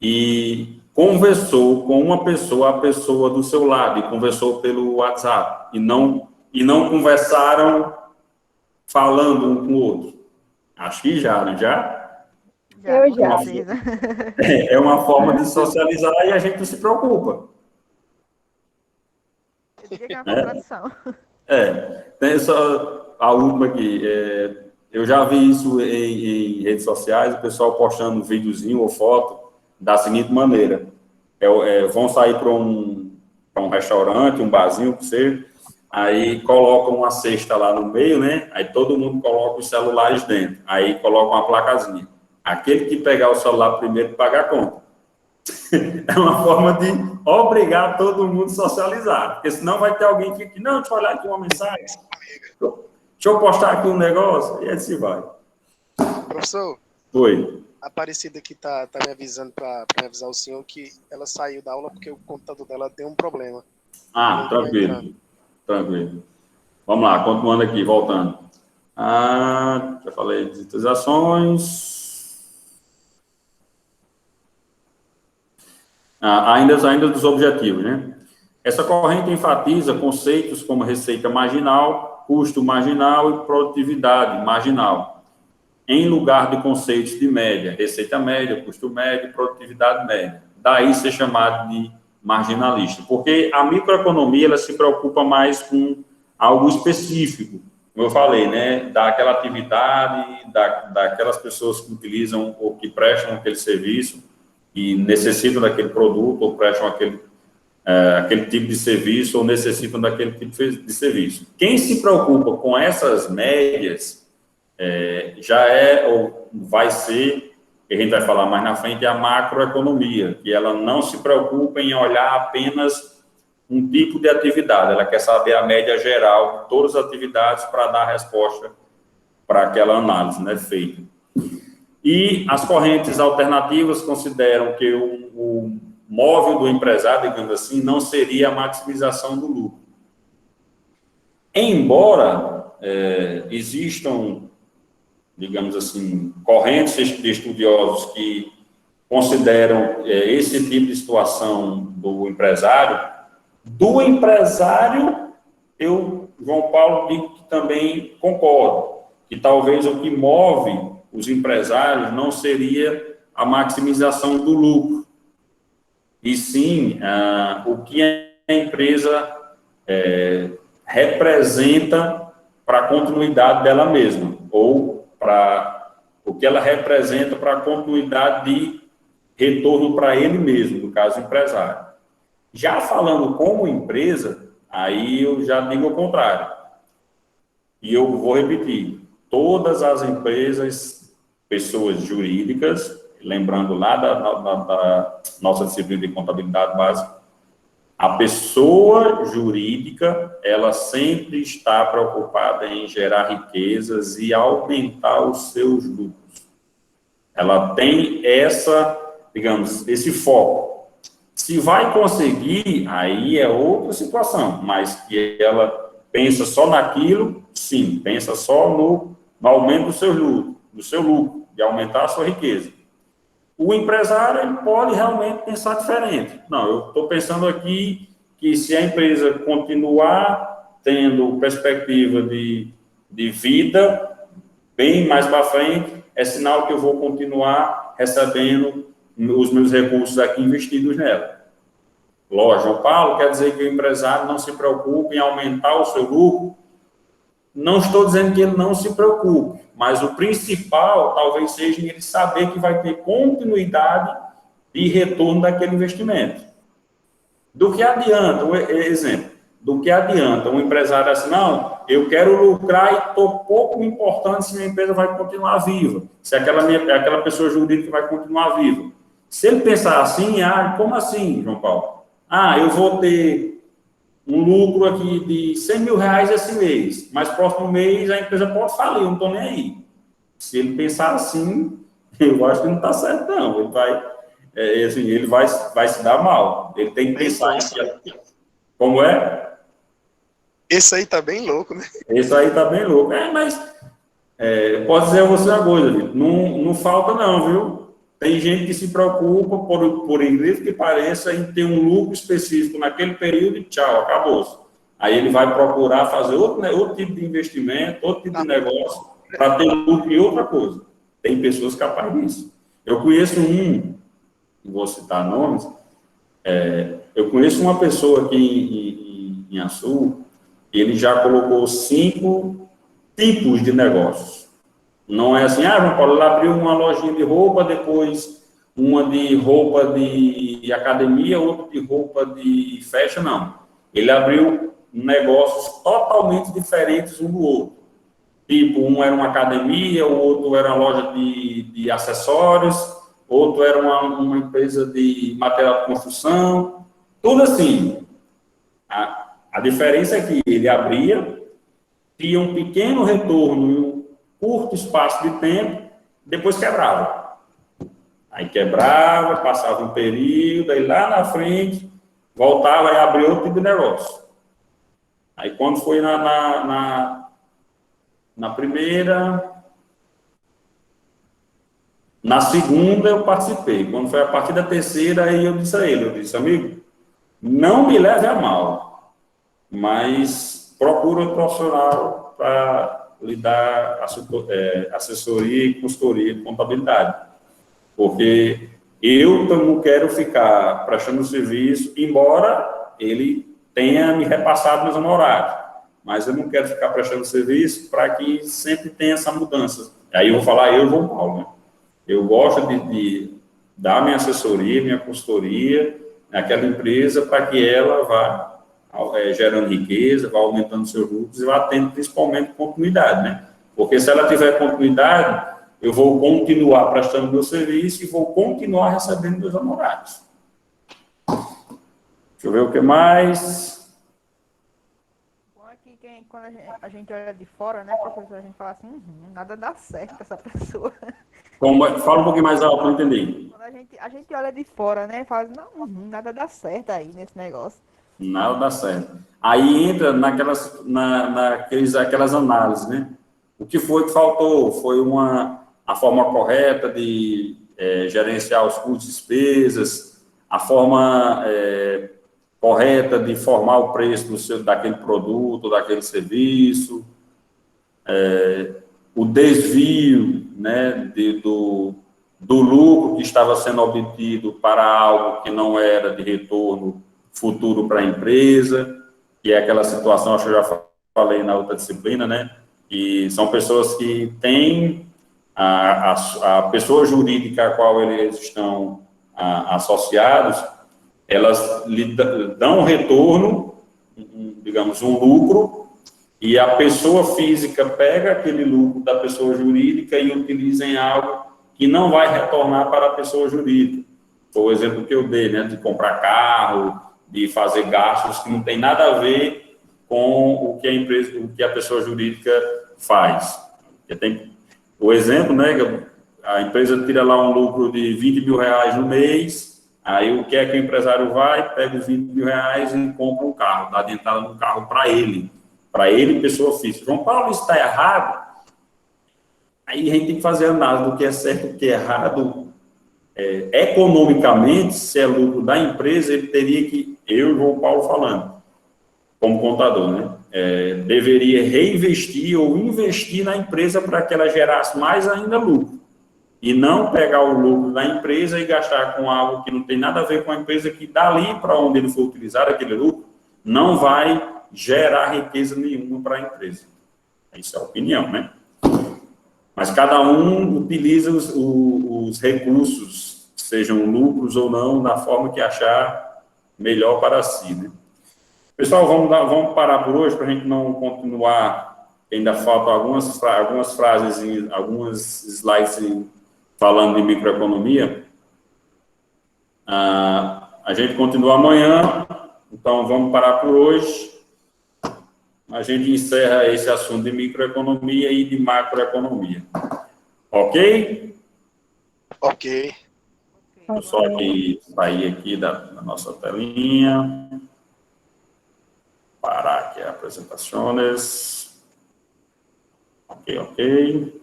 e conversou com uma pessoa, a pessoa do seu lado, e conversou pelo WhatsApp, e não conversaram falando um com o outro? Acho que já, não já? Eu já. É uma forma de socializar e a gente não se preocupa. Eu diria que é uma contradição. Tem só a última aqui. Eu já vi isso em redes sociais, o pessoal postando um videozinho ou foto da seguinte maneira. Vão sair para um restaurante, um barzinho, que seja, aí colocam uma cesta lá no meio, né? Aí todo mundo coloca os celulares dentro. Aí coloca uma placazinha. Aquele que pegar o celular primeiro paga a conta. É uma forma de obrigar todo mundo a socializar. Porque senão vai ter alguém que não, deixa eu olhar aqui uma mensagem. Deixa eu postar aqui um negócio. E assim vai. Professor. Oi. A Aparecida aqui tá me avisando para avisar o senhor que ela saiu da aula porque o computador dela deu um problema. Tranquilo. Vamos lá, continuando aqui, voltando. Já falei de digitalizações. Ainda dos objetivos, né? Essa corrente enfatiza conceitos como receita marginal, custo marginal e produtividade marginal, em lugar de conceitos de média, receita média, custo médio, produtividade média. Daí ser chamado de marginalista, porque a microeconomia ela se preocupa mais com algo específico, como eu falei, né, daquela atividade, daquelas pessoas que utilizam ou que prestam aquele serviço e necessitam daquele produto ou prestam aquele tipo de serviço ou necessitam daquele tipo de serviço. Quem se preocupa com essas médias já é ou vai ser, que a gente vai falar mais na frente, é a macroeconomia, que ela não se preocupa em olhar apenas um tipo de atividade, ela quer saber a média geral de todas as atividades para dar resposta para aquela análise, né, feita. E as correntes alternativas consideram que o móvel do empresário, digamos assim, não seria a maximização do lucro. Embora existam, digamos assim, correntes de estudiosos que consideram esse tipo de situação do empresário, eu, João Paulo, digo que também concordo, que talvez o que move os empresários não seria a maximização do lucro, e sim o que a empresa representa para a continuidade dela mesma, ou para o que ela representa para a continuidade de retorno para ele mesmo, no caso empresário. Já falando como empresa, aí eu já digo o contrário. E eu vou repetir, todas as empresas, pessoas jurídicas, lembrando lá da nossa disciplina de contabilidade básica, a pessoa jurídica, ela sempre está preocupada em gerar riquezas e aumentar os seus lucros. Ela tem digamos, esse foco. Se vai conseguir, aí é outra situação, mas que ela pensa só naquilo, sim, pensa só no aumento do seu lucro, de aumentar a sua riqueza. O empresário ele pode realmente pensar diferente. Não, eu estou pensando aqui que se a empresa continuar tendo perspectiva de vida bem mais para frente, é sinal que eu vou continuar recebendo os meus recursos aqui investidos nela. Lógico, João Paulo, quer dizer que o empresário não se preocupe em aumentar o seu lucro? Não estou dizendo que ele não se preocupe, mas o principal talvez seja ele saber que vai ter continuidade de retorno daquele investimento. Do que adianta, exemplo, do que adianta um empresário assim, não, eu quero lucrar e estou pouco me importando se minha empresa vai continuar viva, se aquela pessoa jurídica vai continuar viva. Se ele pensar assim, como assim, João Paulo? Eu vou ter um lucro aqui de 100 mil reais esse mês, mas próximo mês a empresa pode falir, eu não estou nem aí. Se ele pensar assim, eu acho que não está certo, não. Ele vai se dar mal. Ele tem que pensar em... Como é? Esse aí tá bem louco, né? Esse aí tá bem louco. Mas posso dizer a você uma coisa, não falta não, viu? Tem gente que se preocupa, por incrível que pareça, em ter um lucro específico naquele período e tchau, acabou-se. Aí ele vai procurar fazer outro tipo de investimento, outro tipo de negócio, para ter lucro em outra coisa. Tem pessoas capazes disso. Eu conheço vou citar nomes, eu conheço uma pessoa aqui em Açu, ele já colocou 5 tipos de negócios. Não é assim, João Paulo, ele abriu uma lojinha de roupa, depois uma de roupa de academia, outra de roupa de festa, não. Ele abriu negócios totalmente diferentes um do outro. Tipo, um era uma academia, o outro era uma loja de acessórios, outro era uma empresa de material de construção, tudo assim. A diferença é que ele abria, tinha um pequeno retorno em um curto espaço de tempo, depois quebrava. Aí quebrava, passava um período, aí lá na frente, voltava e abria outro tipo de negócio. Aí quando foi na primeira, na segunda eu participei. Quando foi a partir da terceira, aí eu disse a ele, amigo, não me leve a mal, mas procura um profissional para lhe dar assessoria e consultoria de contabilidade. Porque Eu não quero ficar prestando serviço, embora ele tenha me repassado meus honorários, mas eu não quero ficar prestando serviço para que sempre tenha essa mudança. Aí eu vou falar, eu, João Paulo, né? Eu gosto de dar minha assessoria, minha consultoria naquela empresa para que ela vá gerando riqueza, vá aumentando seus lucros e vá tendo principalmente continuidade, né? Porque se ela tiver continuidade, eu vou continuar prestando meu serviço e vou continuar recebendo meus honorários. Deixa eu ver o que mais. Bom, aqui quando a gente olha de fora, né, professor, a gente fala assim, nada dá certo com essa pessoa. Fala um pouquinho mais alto, não entendi. Quando a gente olha de fora, né, fala assim, não, nada dá certo aí nesse negócio. Nada dá certo. Aí entra aquelas análises, né? O que foi que faltou? Foi a forma correta de gerenciar os custos e despesas, a forma correta de formar o preço daquele produto, daquele serviço, o desvio, né, do lucro que estava sendo obtido para algo que não era de retorno futuro para a empresa, que é aquela situação, acho que eu já falei na outra disciplina, né, que são pessoas que têm a pessoa jurídica a qual eles estão associados, elas lhe dão um retorno, digamos, um lucro, e a pessoa física pega aquele lucro da pessoa jurídica e utiliza em algo que não vai retornar para a pessoa jurídica. Foi o exemplo que eu dei, né, de comprar carro, de fazer gastos que não tem nada a ver com o que a pessoa jurídica faz. O exemplo, né, a empresa tira lá um lucro de 20 mil reais no mês, aí o que é que o empresário vai? Pega os 20 mil reais e compra um carro, dá de entrada no carro para ele, pessoa física. João Paulo, isso está errado? Aí a gente tem que fazer análise do que é certo e o que é errado. Economicamente, se é lucro da empresa, ele teria que, eu e João Paulo falando, como contador, né? Deveria reinvestir ou investir na empresa para que ela gerasse mais ainda lucro. E não pegar o lucro da empresa e gastar com algo que não tem nada a ver com a empresa, que dali para onde ele for utilizar aquele lucro, não vai gerar riqueza nenhuma para a empresa. Isso é a opinião, né? Mas cada um utiliza os recursos, sejam lucros ou não, da forma que achar melhor para si, né? Pessoal, vamos parar por hoje para a gente não continuar. Ainda faltam algumas frases, algumas slides falando de microeconomia. A gente continua amanhã, então vamos parar por hoje. A gente encerra esse assunto de microeconomia e de macroeconomia. Ok? Ok. Eu só sair aqui da nossa telinha. Parar aqui as apresentações. Ok.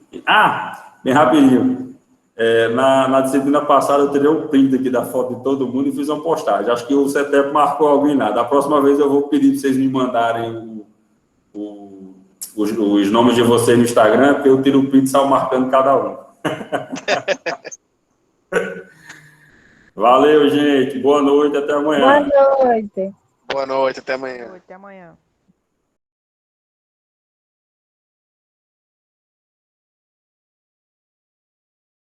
Bem rapidinho. Na disciplina passada, eu tirei um print aqui da foto de todo mundo e fiz uma postagem. Acho que o CETEP marcou alguém lá. Da próxima vez, eu vou pedir para vocês me mandarem os nomes de vocês no Instagram, porque eu tiro o print só marcando cada um. Valeu, gente. Boa noite, até amanhã. Boa noite. Boa noite, até amanhã. Até amanhã.